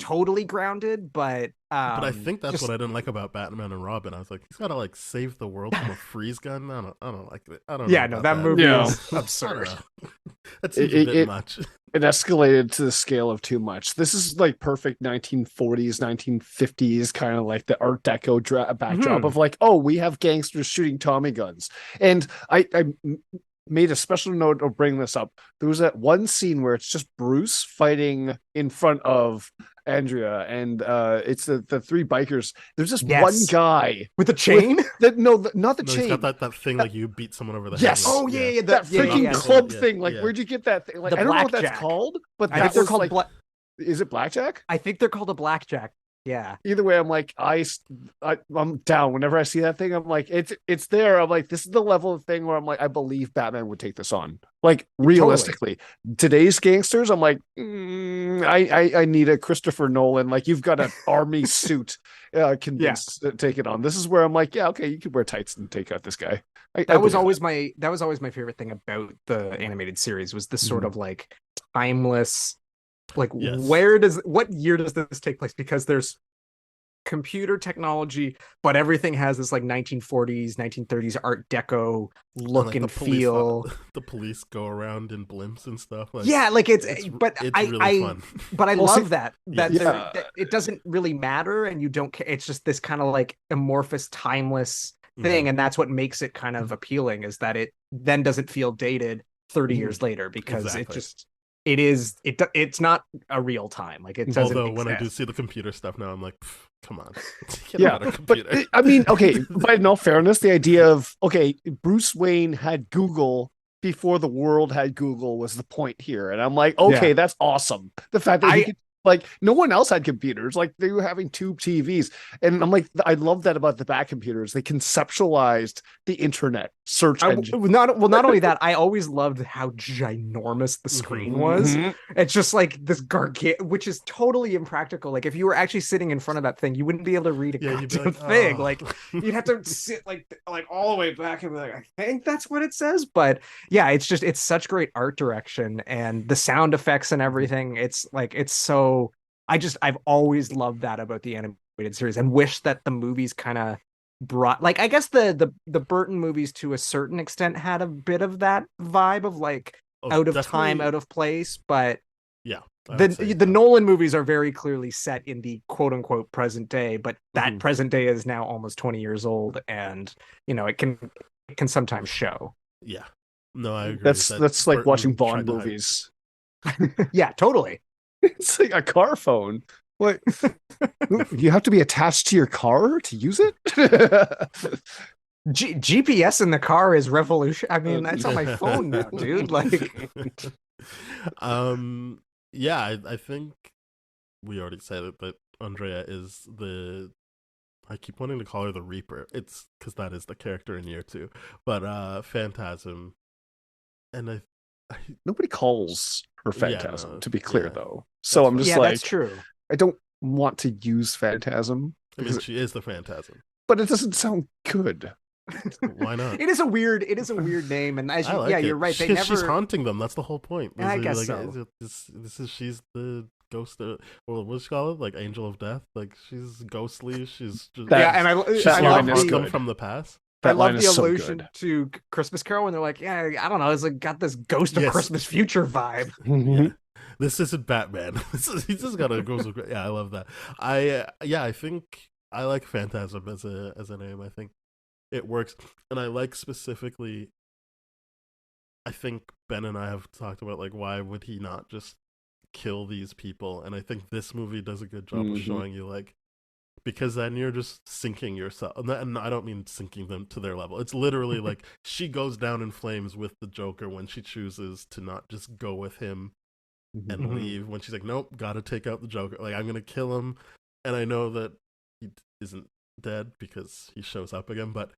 [SPEAKER 5] totally grounded, but
[SPEAKER 3] I think that's what I didn't like about Batman and Robin. I was like, he's gotta like save the world from a freeze gun. I don't like it. I don't know.
[SPEAKER 5] Yeah, no, that movie is absurd.
[SPEAKER 3] That's a bit much.
[SPEAKER 4] It escalated to the scale of too much. This is like perfect 1940s, 1950s kind of like the Art Deco backdrop of like, oh, we have gangsters shooting Tommy guns. And I made a special note of bringing this up. There was that one scene where it's just Bruce fighting in front of Andrea, and it's the three bikers. There's just one guy
[SPEAKER 5] with a chain.
[SPEAKER 3] Not
[SPEAKER 4] the chain.
[SPEAKER 3] He's got that thing like you beat someone over the head.
[SPEAKER 4] Yes.
[SPEAKER 5] Oh yeah.
[SPEAKER 4] That freaking club thing. Like, where'd you get that thing? Like, I don't know what that's called, but
[SPEAKER 5] I think they're called.
[SPEAKER 4] Is it blackjack?
[SPEAKER 5] I think they're called a blackjack. Yeah.
[SPEAKER 4] Either way, I'm like, I'm down. Whenever I see that thing, I'm like, it's there. I'm like, this is the level of thing where I'm like, I believe Batman would take this on. Like, realistically, today's gangsters, I'm like, I need a Christopher Nolan. Like, you've got an army suit convinced to take it on. This is where I'm like, yeah, okay, you could wear tights and take out this guy.
[SPEAKER 5] That was always my favorite thing about the animated series, was this sort of like timeless. Like, what year does this take place? Because there's computer technology, but everything has this like 1940s, 1930s Art Deco look and feel.
[SPEAKER 3] The police go around in blimps and stuff. Like,
[SPEAKER 5] yeah, like it's
[SPEAKER 3] really fun.
[SPEAKER 5] But I love that it doesn't really matter, and you don't care. It's just this kind of like amorphous, timeless thing, and that's what makes it kind of appealing, is that it then doesn't feel dated 30 years later, because it's not a real time. Like, it doesn't.
[SPEAKER 3] Although when I do see the computer stuff now, I'm like, come on.
[SPEAKER 4] But I mean, okay, but in all fairness, the idea of, okay, Bruce Wayne had Google before the world had Google was the point here. And I'm like, okay, that's awesome. The fact that he could, like, no one else had computers. Like, they were having tube TVs. And I'm like, I love that about the Bat computers. They conceptualized the internet search engine.
[SPEAKER 5] Not only that, I always loved how ginormous the screen was. It's just like this which is totally impractical. Like, if you were actually sitting in front of that thing, you wouldn't be able to read a goddamn thing. Like, you'd have to sit like all the way back and be like, I think that's what it says. But yeah, it's such great art direction, and the sound effects and everything. It's like, it's so. I've always loved that about the animated series, and wish that the movies kind of brought, like, I guess the Burton movies to a certain extent had a bit of that vibe of like out of time, out of place, but the Nolan movies are very clearly set in the quote unquote present day, but that present day is now almost 20 years old, and it can sometimes show.
[SPEAKER 3] Yeah, no, I agree.
[SPEAKER 4] That's like Burton watching Bond movies.
[SPEAKER 5] Yeah, totally.
[SPEAKER 4] It's like a car phone. What? You have to be attached to your car to use it?
[SPEAKER 5] GPS in the car is revolution. I mean, that's on my phone now, dude. Like,
[SPEAKER 3] yeah, I think we already said it, but Andrea is I keep wanting to call her the Reaper. It's because that is the character in year 2. But Phantasm, and
[SPEAKER 4] nobody calls her Phantasm, to be clear, though. So I'm just like,
[SPEAKER 5] that's true.
[SPEAKER 4] I don't want to use Phantasm.
[SPEAKER 3] I mean, she is the Phantasm,
[SPEAKER 4] but it doesn't sound good.
[SPEAKER 3] Why not?
[SPEAKER 5] It is a weird name, and as
[SPEAKER 3] I
[SPEAKER 5] you,
[SPEAKER 3] like
[SPEAKER 5] yeah,
[SPEAKER 3] it.
[SPEAKER 5] you're right. They never.
[SPEAKER 3] She's haunting them. That's the whole point.
[SPEAKER 5] I
[SPEAKER 3] Is it
[SPEAKER 5] guess
[SPEAKER 3] like,
[SPEAKER 5] so.
[SPEAKER 3] she's the ghost of, or what's she called? Like angel of death. Like she's ghostly. She's just
[SPEAKER 5] Yeah, and
[SPEAKER 3] she's
[SPEAKER 4] that
[SPEAKER 3] here
[SPEAKER 5] love
[SPEAKER 3] to
[SPEAKER 4] line is
[SPEAKER 3] haunt them
[SPEAKER 4] good.
[SPEAKER 3] from the past.
[SPEAKER 5] I
[SPEAKER 4] That
[SPEAKER 5] love
[SPEAKER 4] line
[SPEAKER 5] the
[SPEAKER 4] is so
[SPEAKER 5] allusion
[SPEAKER 4] good.
[SPEAKER 5] to Christmas Carol when they're like, yeah, I don't know, it's like got this Ghost of
[SPEAKER 3] Yes.
[SPEAKER 5] Christmas Future vibe.
[SPEAKER 3] Yeah. This isn't Batman. He's just got a ghost. Yeah, I love that. I think I like Phantasm as a name. I think it works, and I like specifically. I think Ben and I have talked about like why would he not just kill these people, and I think this movie does a good job of showing you like, because then you're just sinking yourself, and I don't mean sinking them to their level. It's literally like she goes down in flames with the Joker when she chooses to not just go with him and leave, when she's like, nope, gotta take out the Joker, like I'm gonna kill him. And I know that he isn't dead because he shows up again, but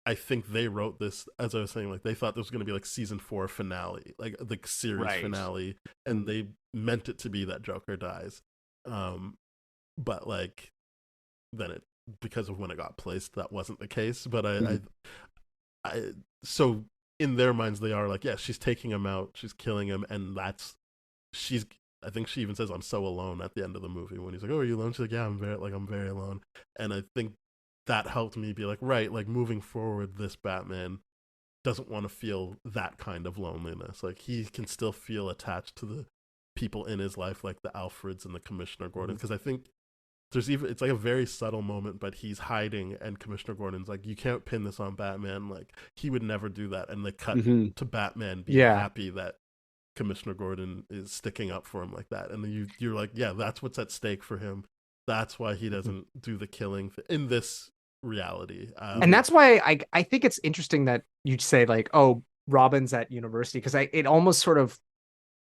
[SPEAKER 3] I think they wrote this, as I was saying, like they thought this was gonna be like season 4 finale, like the series finale, and they meant it to be that Joker dies. But like then it, because of when it got placed, that wasn't the case. But I so in their minds they are like, yeah, she's taking him out, she's killing him, and she's, I think she even says, I'm so alone at the end of the movie when he's like, oh, are you alone? She's like, yeah, I'm very alone. And I think that helped me be like, right, like moving forward, this Batman doesn't want to feel that kind of loneliness. Like he can still feel attached to the people in his life, like the Alfreds and the Commissioner Gordon, because I think there's even, it's like a very subtle moment, but he's hiding and Commissioner Gordon's like, you can't pin this on Batman, like he would never do that. And they cut to Batman being happy that Commissioner Gordon is sticking up for him like that, and you're like, yeah, that's what's at stake for him. That's why he doesn't do the killing in this reality.
[SPEAKER 5] And that's why I think it's interesting that you say like, oh, Robin's at university, because it almost sort of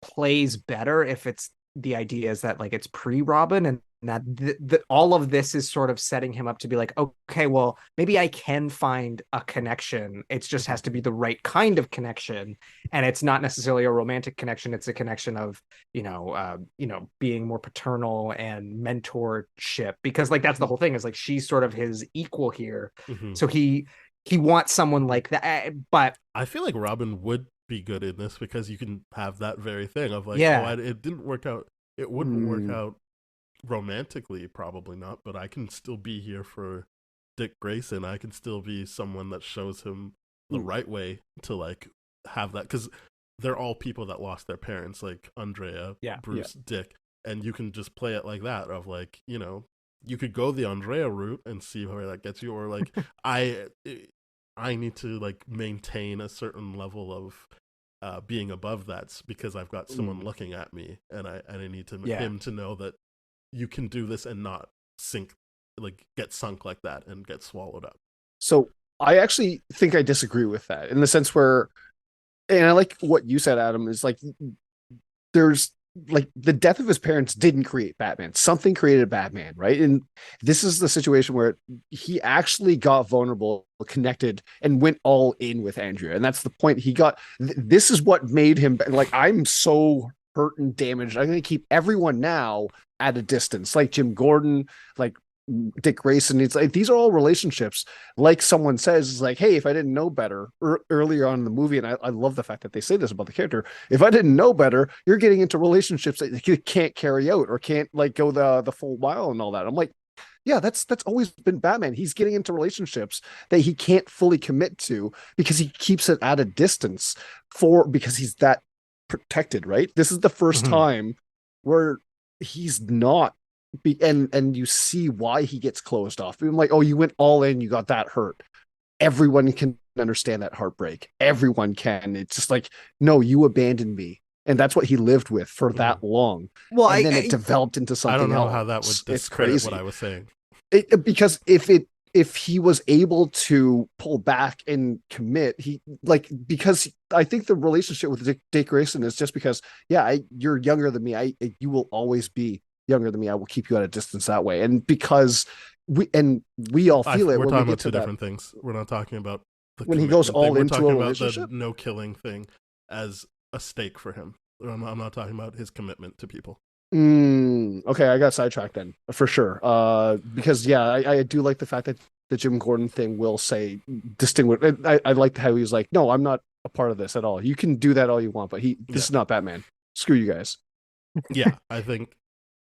[SPEAKER 5] plays better if it's the idea is that like it's pre-Robin, and that all of this is sort of setting him up to be like, okay, well, maybe I can find a connection. It just has to be the right kind of connection, and it's not necessarily a romantic connection. It's a connection of being more paternal and mentorship, because like that's the whole thing, is like she's sort of his equal here. So he wants someone like that. But
[SPEAKER 3] I feel like Robin would be good in this because you can have that very thing of like, it didn't work out, it wouldn't work out romantically, probably not, but I can still be here for Dick Grayson. I can still be someone that shows him the right way to like have that, because they're all people that lost their parents, like Andrea, Bruce, Dick, and you can just play it like that of like, you could go the Andrea route and see where that gets you, or like I need to like maintain a certain level of being above that because I've got someone looking at me, and I need to him to know that you can do this and not get sunk like that and get swallowed up.
[SPEAKER 4] So I actually think I disagree with that, in the sense where, and I like what you said, Adam, is like there's like the death of his parents didn't create Batman. Something created Batman, right? And this is the situation where he actually got vulnerable, connected, and went all in with Andrea. And that's the point. He got, this is what made him like, I'm so hurt and damaged. I'm going to keep everyone now at a distance, like Jim Gordon, like Dick Grayson. It's like these are all relationships, like someone says, is like, hey, if I didn't know better earlier on in the movie, and I love the fact that they say this about the character, if I didn't know better, you're getting into relationships that you can't carry out or can't like go the full mile and all that. I'm like, yeah, that's always been Batman. He's getting into relationships that he can't fully commit to because he keeps it at a distance because he's that protected, right? This is the first time where he's not and you see why he gets closed off. I'm like, oh, you went all in, you got that hurt. Everyone can understand that heartbreak. Everyone can. It's just like, no, you abandoned me. And that's what he lived with for that long. Well, and then it developed into something else.
[SPEAKER 3] I don't know how that would discredit what I was saying.
[SPEAKER 4] Because if he was able to pull back and commit, because I think the relationship with Dick Grayson is just because, you're younger than me. You will always be younger than me. I will keep you at a distance that way. And because we all feel it.
[SPEAKER 3] We're talking about two different things. We're not talking about
[SPEAKER 4] when he goes all into a relationship.
[SPEAKER 3] About the no killing thing as a stake for him. I'm not talking about his commitment to people.
[SPEAKER 4] Okay, I got sidetracked then for sure. Because I do like the fact that the Jim Gordon thing will say distinguish. I liked how he was like, no, I'm not a part of this at all. You can do that all you want, but this is not Batman. Screw you guys.
[SPEAKER 3] Yeah, I think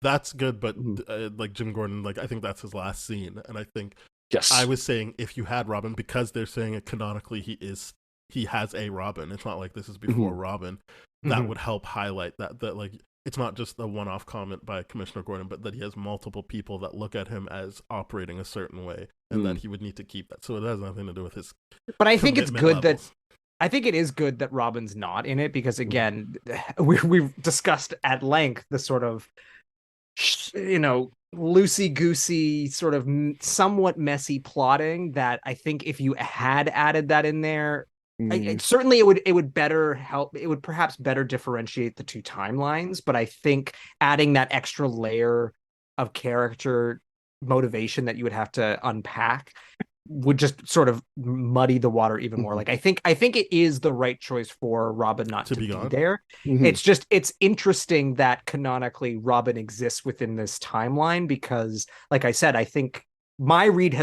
[SPEAKER 3] that's good, but
[SPEAKER 4] Mhm.
[SPEAKER 3] like Jim Gordon, like I think that's his last scene, and I think
[SPEAKER 4] Yes.
[SPEAKER 3] I was saying if you had Robin, because they're saying it canonically, he has a Robin. It's not like this is before Robin. That would help highlight that like it's not just a one-off comment by Commissioner Gordon, but that he has multiple people that look at him as operating a certain way, and that he would need to keep that. So it has nothing to do with his.
[SPEAKER 5] But I think it's good
[SPEAKER 3] levels.
[SPEAKER 5] I think it is good that Robin's not in it because again, we've discussed at length the sort of loosey goosey sort of somewhat messy plotting that I think if you had added that in there, certainly it would better help. It would perhaps better differentiate the two timelines. But I think adding that extra layer of character motivation that you would have to unpack would just sort of muddy the water even more. Like I think it is the right choice for Robin not to be there. It's interesting that canonically Robin exists within this timeline because, like I said, I think my read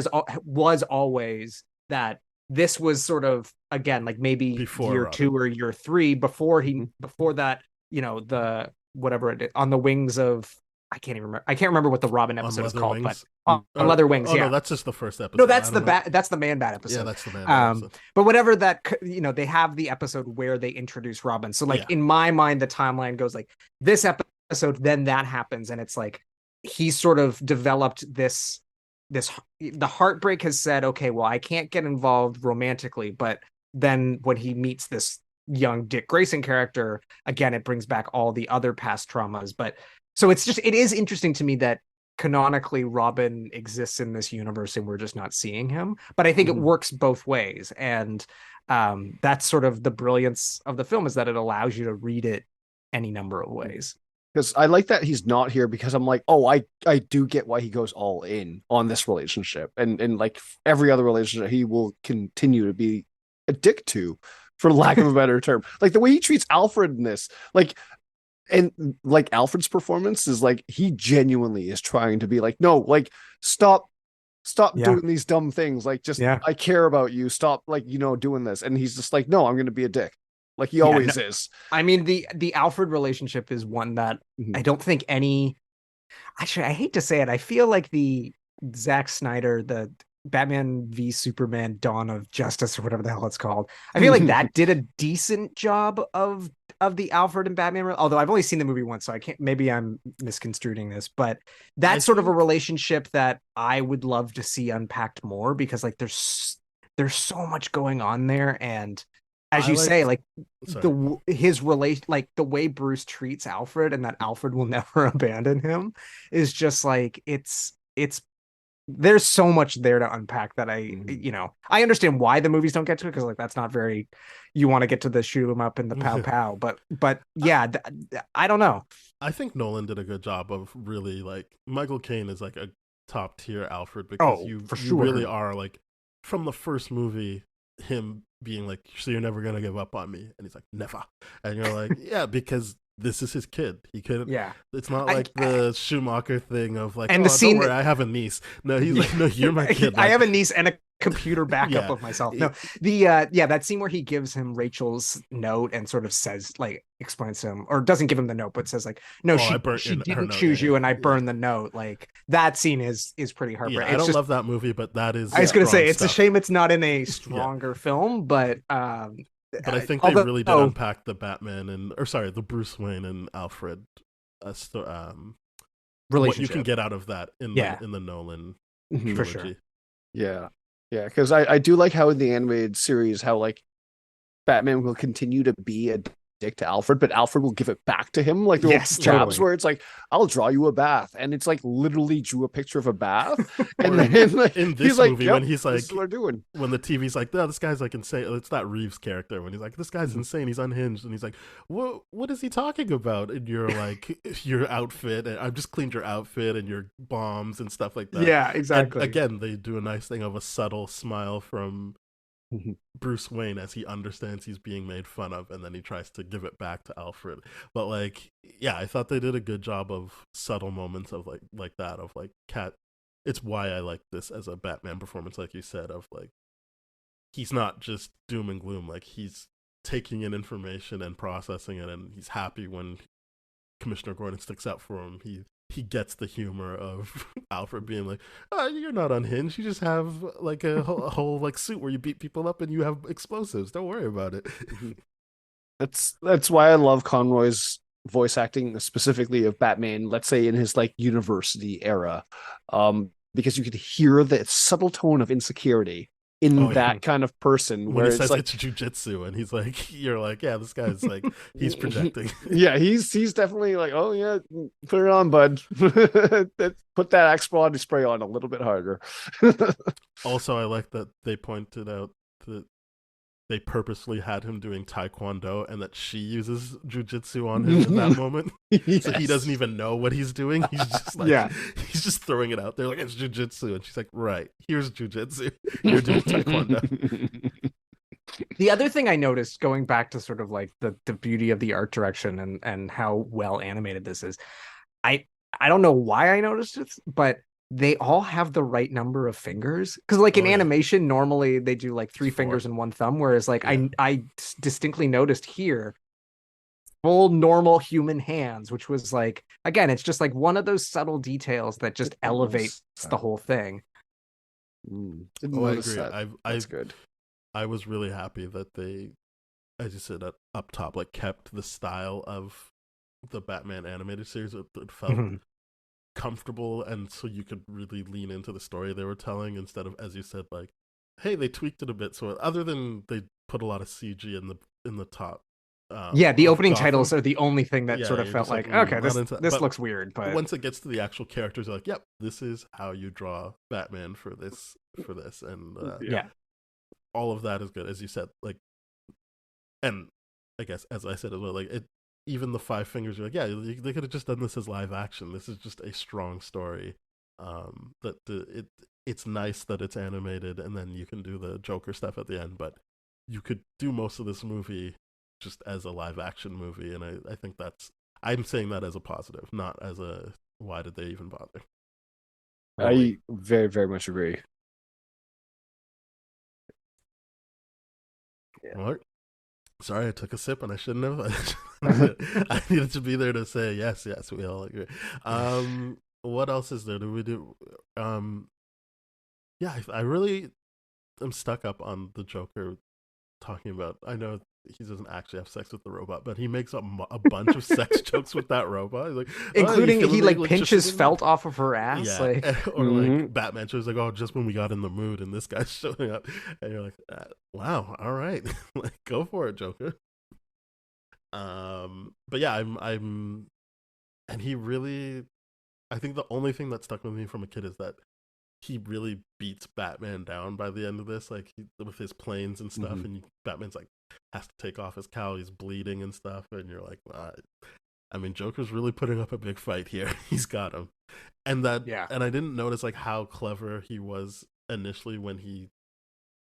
[SPEAKER 5] was always that this was sort of again like maybe
[SPEAKER 3] before
[SPEAKER 5] year
[SPEAKER 3] Robin.
[SPEAKER 5] 2 or year 3 before that the whatever it is, on the wings of I can't remember what the Robin episode is called,
[SPEAKER 3] Wings?
[SPEAKER 5] but on Leather Wings.
[SPEAKER 3] No, that's just the first episode.
[SPEAKER 5] No, that's the Man Bat episode.
[SPEAKER 3] Yeah, that's the Man Bat episode.
[SPEAKER 5] But whatever that, they have the episode where they introduce Robin. So like in my mind, the timeline goes like this episode, then that happens, and it's like he sort of developed this. The heartbreak has said, okay, well, I can't get involved romantically, but then when he meets this young Dick Grayson character, again, it brings back all the other past traumas. But so it is interesting to me that canonically Robin exists in this universe and we're just not seeing him. But I think it works both ways. And that's sort of the brilliance of the film, is that it allows you to read it any number of ways.
[SPEAKER 4] Because I like that he's not here because I'm like, oh, I do get why he goes all in on this relationship. And like every other relationship, he will continue to be a dick to, for lack of a better term. Like the way he treats Alfred in this, and like Alfred's performance is like he genuinely is trying to be like, no, like stop doing these dumb things. Like just I care about you. Stop doing this. And he's just like, no, I'm gonna be a dick. Like he always is.
[SPEAKER 5] I mean, the Alfred relationship is one that I don't think actually, I hate to say it, I feel like the Zack Snyder, the Batman v Superman Dawn of Justice or whatever the hell it's called, I feel like that did a decent job of the Alfred and Batman, although I've only seen the movie once, so I can't, maybe I'm misconstruing this, but that's sort of a relationship that I would love to see unpacked more, because like there's so much going on there, and as you say, like his relation, like the way Bruce treats Alfred and that Alfred will never abandon him is just like, it's there's so much there to unpack that I understand why the movies don't get to it, because like that's not very, you want to get to the shoot 'em up and the pow pow, but yeah, I don't know.
[SPEAKER 3] I think Nolan did a good job of really, like, Michael Caine is like a top tier Alfred, because you really are like, from the first movie, him being like, so you're never gonna give up on me, and he's like, never, and you're like, yeah, because this is his kid. He couldn't. Yeah, it's not like the Schumacher thing of like, and the scene, don't worry, I have a niece. No, he's like, no, you're my kid.
[SPEAKER 5] I have a niece and a computer backup of myself. No, that scene where he gives him Rachel's note and sort of says, like, explains to him, or doesn't give him the note, but says like, no, she didn't choose you, and I burned the note. Like that scene is pretty heartbreaking.
[SPEAKER 3] I don't love that movie, but that is.
[SPEAKER 5] I was gonna say it's a shame it's not in a stronger film, but
[SPEAKER 3] I think they really did unpack the Batman the Bruce Wayne and Alfred relationship. What you can get out of that in the Nolan trilogy.
[SPEAKER 4] For sure. Yeah, because I do like how in the animated series, how like Batman will continue to be a dick to Alfred, but Alfred will give it back to him. Like jabs where it's like, I'll draw you a bath, and it's like literally drew a picture of a bath. And then like,
[SPEAKER 3] in this movie, when he's like,
[SPEAKER 4] this is what we're doing.
[SPEAKER 3] When the TV's like, no, this guy's like insane. It's that Reeves character when he's like, this guy's insane. He's unhinged, and he's like, what is he talking about? And you're like, your outfit, and I've just cleaned your outfit and your bombs and stuff like that.
[SPEAKER 5] Yeah, exactly.
[SPEAKER 3] And again, they do a nice thing of a subtle smile from Bruce Wayne as he understands he's being made fun of, and then he tries to give it back to Alfred. But like, yeah, I thought they did a good job of subtle moments of like that, of like it's why I like this as a Batman performance, like you said, of like he's not just doom and gloom, like he's taking in information and processing it, and he's happy when Commissioner Gordon sticks up for him. He gets the humor of Alfred being like, oh, "You're not unhinged. You just have like a whole like suit where you beat people up and you have explosives. Don't worry about it."
[SPEAKER 4] That's why I love Conroy's voice acting, specifically of Batman, let's say in his like university era. Because you could hear the subtle tone of insecurity in that kind of person,
[SPEAKER 3] when
[SPEAKER 4] where
[SPEAKER 3] he
[SPEAKER 4] it's
[SPEAKER 3] says
[SPEAKER 4] like
[SPEAKER 3] it's jujitsu, and he's like, "You're like, yeah, this guy's like, he's projecting."
[SPEAKER 4] yeah, he's definitely like, oh yeah, put it on, bud. Put that Axe body spray on a little bit harder.
[SPEAKER 3] Also, I like that they pointed out that they purposely had him doing taekwondo and that she uses jujitsu on him in that moment.
[SPEAKER 4] Yes.
[SPEAKER 3] So he doesn't even know what he's doing. He's just like, he's just throwing it out there like it's jujitsu. And she's like, right, here's jujitsu. You're doing taekwondo.
[SPEAKER 5] The other thing I noticed, going back to sort of like the beauty of the art direction and how well animated this is, I don't know why I noticed it, but they all have the right number of fingers. Because like in animation, normally they do like 3 fingers and 1 thumb, whereas like I distinctly noticed here full normal human hands, which was like, again, it's just like one of those subtle details that just elevates the whole thing.
[SPEAKER 4] Didn't
[SPEAKER 3] notice
[SPEAKER 4] that.
[SPEAKER 3] That's good. I was really happy that they, as you said up top, like kept the style of the Batman animated series. It felt comfortable, and so you could really lean into the story they were telling instead of, as you said, like, hey, they tweaked it a bit. So other than they put a lot of CG in the top.
[SPEAKER 5] The opening titles are the only thing that sort of felt like okay, this looks weird. But
[SPEAKER 3] once it gets to the actual characters, you're like, yep, this is how you draw Batman for this, and all of that is good, as you said. Like, and I guess as I said as well, like it. Even the 5 fingers, you're like, yeah, they could have just done this as live action. This is just a strong story. It's nice that it's animated, and then you can do the Joker stuff at the end. But you could do most of this movie just as a live action movie, and I think I'm saying that as a positive, not as a why did they even bother.
[SPEAKER 4] I very, very much agree.
[SPEAKER 3] What? Sorry, I took a sip and I shouldn't have. I needed to be there to say yes, we all agree. What else is there? Do we do? I really am stuck up on the Joker talking about. I know he doesn't actually have sex with the robot, but he makes a bunch of sex jokes with that robot, like,
[SPEAKER 5] including he like pinches felt off of her ass,
[SPEAKER 3] like Batman shows like, oh, just when we got in the mood, and this guy's showing up, and you're like, wow, all right, like go for it, Joker. But yeah, I'm, and he really, I think the only thing that stuck with me from a kid is that he really beats Batman down by the end of this, like with his planes and stuff, and Batman's like has to take off his cowl, he's bleeding and stuff, and you're like, I mean, Joker's really putting up a big fight here. He's got him, and and I didn't notice like how clever he was initially when he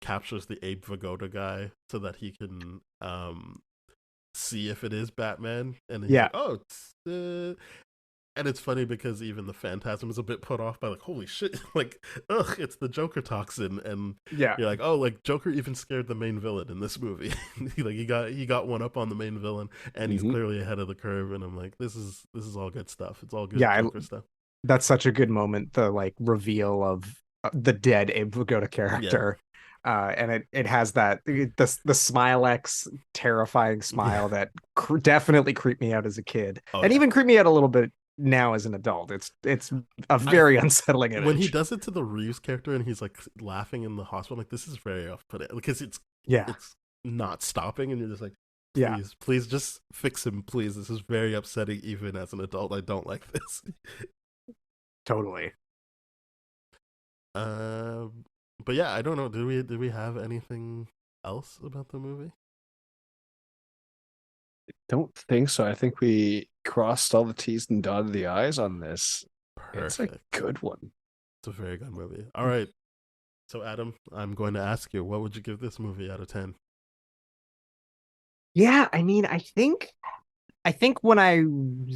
[SPEAKER 3] captures the Abe Vigoda guy so that he can see if it is Batman, and he's like, oh, it's and it's funny because even the Phantasm is a bit put off by like, holy shit, like, ugh, it's the Joker toxin, and you're like, oh, like Joker even scared the main villain in this movie. Like he got one up on the main villain, and he's clearly ahead of the curve. And I'm like, this is all good stuff. It's all good Joker stuff.
[SPEAKER 5] That's such a good moment. The like reveal of the dead Abe Vigoda character. And it has that the Smile X terrifying smile that definitely creeped me out as a kid, and even creeped me out a little bit now as an adult. It's a very unsettling image.
[SPEAKER 3] When he does it to the Reeves character and he's like laughing in the hospital, like, this is very off-putting because it's not stopping, and you're just like, please just fix him, please. This is very upsetting even as an adult. I don't like this.
[SPEAKER 5] Totally.
[SPEAKER 3] But yeah, I don't know. Did we have anything else about the movie?
[SPEAKER 4] I don't think so. I think we crossed all the T's and dotted the I's on this.
[SPEAKER 3] Perfect.
[SPEAKER 4] It's a good one.
[SPEAKER 3] It's a very good movie. All right. So Adam, I'm going to ask you, what would you give this movie out of 10?
[SPEAKER 5] Yeah, I mean, I think when I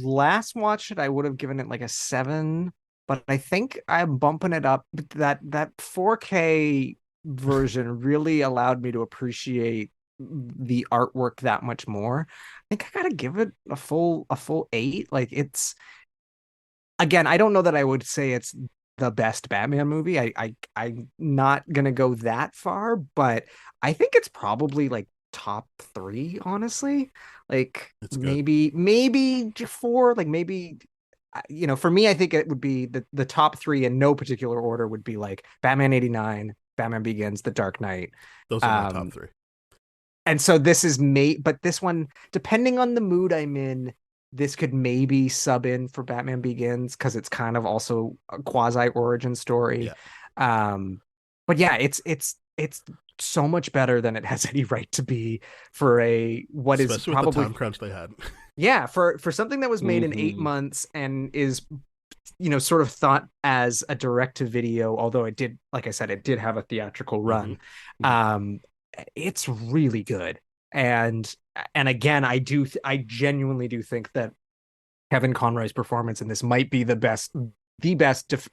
[SPEAKER 5] last watched it, I would have given it like a 7. but I think I'm bumping it up. That 4K version really allowed me to appreciate the artwork that much more. I think I gotta give it a full 8. Like it's again, I don't know that I would say it's the best Batman movie. I'm not gonna go that far, but I think it's probably like top 3, honestly. Like
[SPEAKER 3] It's good.
[SPEAKER 5] maybe 4, like maybe for me, I think it would be the top 3 in no particular order would be like Batman 89, Batman Begins, The Dark Knight.
[SPEAKER 3] Those are my top 3.
[SPEAKER 5] And so this is but this one, depending on the mood I'm in, this could maybe sub in for Batman Begins because it's kind of also a quasi origin story.
[SPEAKER 3] Yeah.
[SPEAKER 5] But yeah, it's so much better than it has any right to be for what is
[SPEAKER 3] Especially
[SPEAKER 5] probably
[SPEAKER 3] with the time crunch they had.
[SPEAKER 5] yeah, for something that was made in 8 months and is sort of thought as a direct to video, although it did, like I said, it did have a theatrical run. It's really good. And again, I genuinely do think that Kevin Conroy's performance in this might be the best,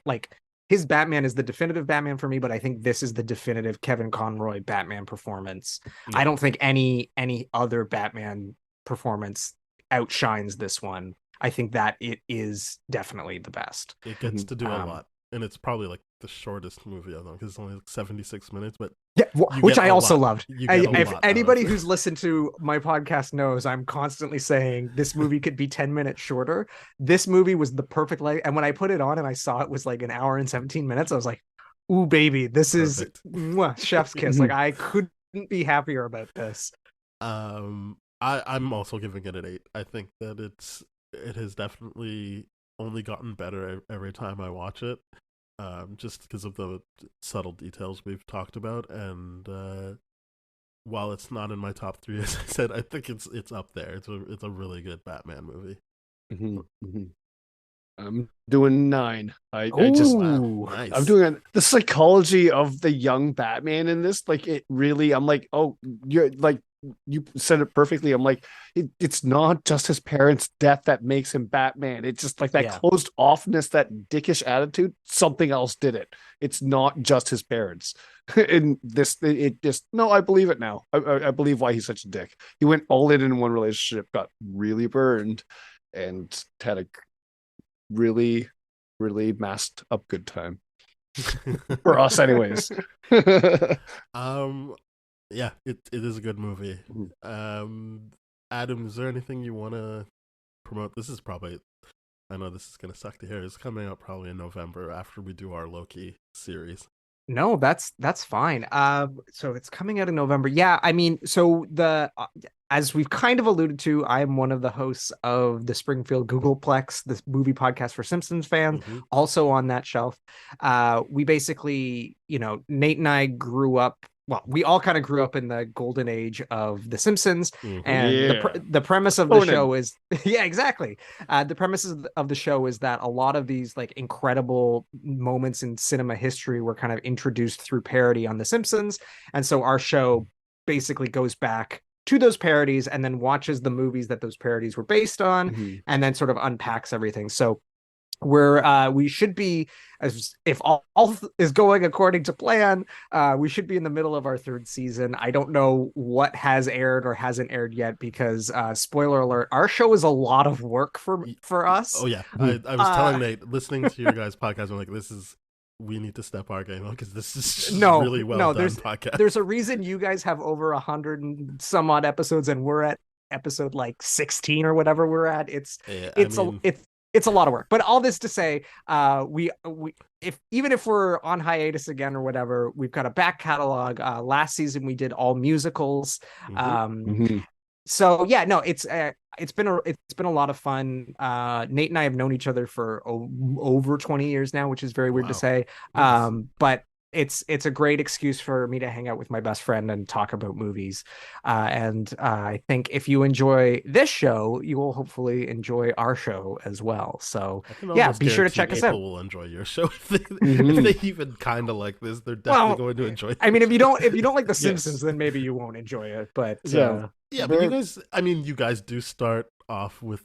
[SPEAKER 5] like his Batman is the definitive Batman for me, but I think this is the definitive Kevin Conroy Batman performance. I don't think any other Batman performance outshines this one. I think that it is definitely the best.
[SPEAKER 3] It gets to do a lot, and it's probably like the shortest movie of them because it's only like 76 minutes. But
[SPEAKER 5] yeah, which I also loved. If anybody who's listened to my podcast knows, I'm constantly saying this movie could be 10 minutes shorter. This movie was the perfect length, and when I put it on and I saw it was like an hour and 17 minutes, I was like, "Ooh, baby, this
[SPEAKER 3] perfect.
[SPEAKER 5] is mwah, chef's kiss." Like I couldn't be happier about this.
[SPEAKER 3] I'm also giving it an 8. I think that it has definitely only gotten better every time I watch it, just because of the subtle details we've talked about. And while it's not in my top 3, as I said, I think it's up there. It's a really good Batman movie.
[SPEAKER 4] I'm doing 9. I just
[SPEAKER 3] nice.
[SPEAKER 4] I'm doing the psychology of the young Batman in this. Like it really, I'm like, oh, you're like. You said it perfectly. I'm like, it's not just his parents' death that makes him Batman. It's just like that closed offness, that dickish attitude. Something else did it. It's not just his parents. And I believe it now. I believe why he's such a dick. He went all in one relationship, got really burned, and had a really, really messed up good time. For us, anyways.
[SPEAKER 3] Yeah, it is a good movie. Adam, is there anything you want to promote? This is probably, I know this is going to suck to hear. It's coming out probably in November after we do our Loki series.
[SPEAKER 5] No, that's fine. So it's coming out in November. Yeah, I mean, so as we've kind of alluded to, I am one of the hosts of the Springfield Googleplex, this movie podcast for Simpsons fans, also on that shelf. We basically, Nate and I grew up. Well, we all kind of grew up in the golden age of The Simpsons, and the premise of the show is, yeah, exactly. The premise of the show is that a lot of these like incredible moments in cinema history were kind of introduced through parody on The Simpsons, and so our show basically goes back to those parodies and then watches the movies that those parodies were based on, and then sort of unpacks everything. So we should be, as if all is going according to plan, we should be in the middle of our 3rd season. I don't know what has aired or hasn't aired yet because spoiler alert, our show is a lot of work for us.
[SPEAKER 3] Oh yeah, I was telling Nate, listening to your guys' podcast, I'm like, we need to step our game up because this is really well done podcast.
[SPEAKER 5] There's a reason you guys have over 100 and some odd episodes and we're at episode like 16 or whatever we're at. It's a lot of work, but all this to say, even if we're on hiatus again or whatever, we've got a back catalog. Last season we did all musicals. So yeah, no, it's been a lot of fun. Nate and I have known each other for over 20 years now, which is very weird to say. But it's a great excuse for me to hang out with my best friend and talk about movies. And I think if you enjoy this show, you will hopefully enjoy our show as well. So yeah, be sure to check us out.
[SPEAKER 3] People will enjoy your show if they even kind of like this. They're definitely going to enjoy it.
[SPEAKER 5] I mean, if you don't like The Simpsons, then maybe you won't enjoy it. But
[SPEAKER 3] but you guys do start off with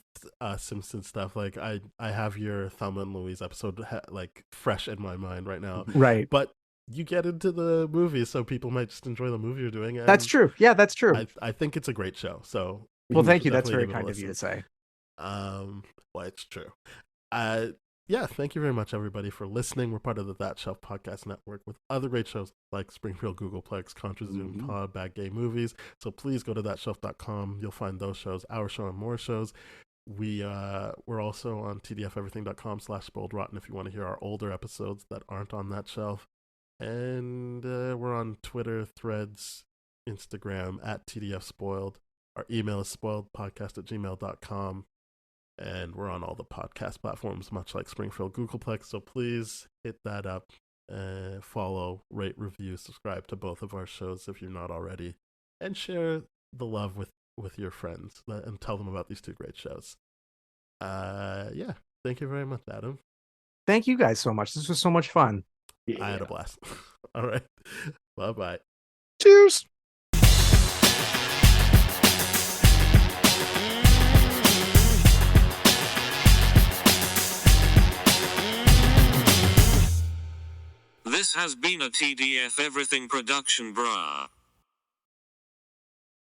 [SPEAKER 3] Simpson stuff. Like I have your Thelma and Louise episode like fresh in my mind right now.
[SPEAKER 5] Right.
[SPEAKER 3] But you get into the movie, so people might just enjoy the movie you're doing. And
[SPEAKER 5] That's true. Yeah, that's true.
[SPEAKER 3] I think it's a great show. So
[SPEAKER 5] well, thank you. That's
[SPEAKER 3] definitely
[SPEAKER 5] very
[SPEAKER 3] give it a
[SPEAKER 5] kind of you to
[SPEAKER 3] listen.
[SPEAKER 5] say.
[SPEAKER 3] Well, it's true. Yeah, thank you very much, everybody, for listening. We're part of the That Shelf Podcast Network with other great shows like Springfield Googleplex, Contra Zoom Pod, Bad Gay Movies. So please go to thatshelf.com. You'll find those shows, our show, and more shows. We're also on tdfeverything.com/spoiledrotten if you want to hear our older episodes that aren't on That Shelf. And we're on Twitter, Threads, Instagram at TDFSpoiled. Our email is spoiledpodcast@gmail.com. And we're on all the podcast platforms, much like Springfield Googleplex. So please hit that up, follow, rate, review, subscribe to both of our shows if you're not already, and share the love with your friends and tell them about these two great shows. Yeah, thank you very much, Adam.
[SPEAKER 5] Thank you guys so much. This was so much fun.
[SPEAKER 3] I had a blast. All right, bye-bye.
[SPEAKER 4] Cheers.
[SPEAKER 1] This has been a TDF Everything production, brah.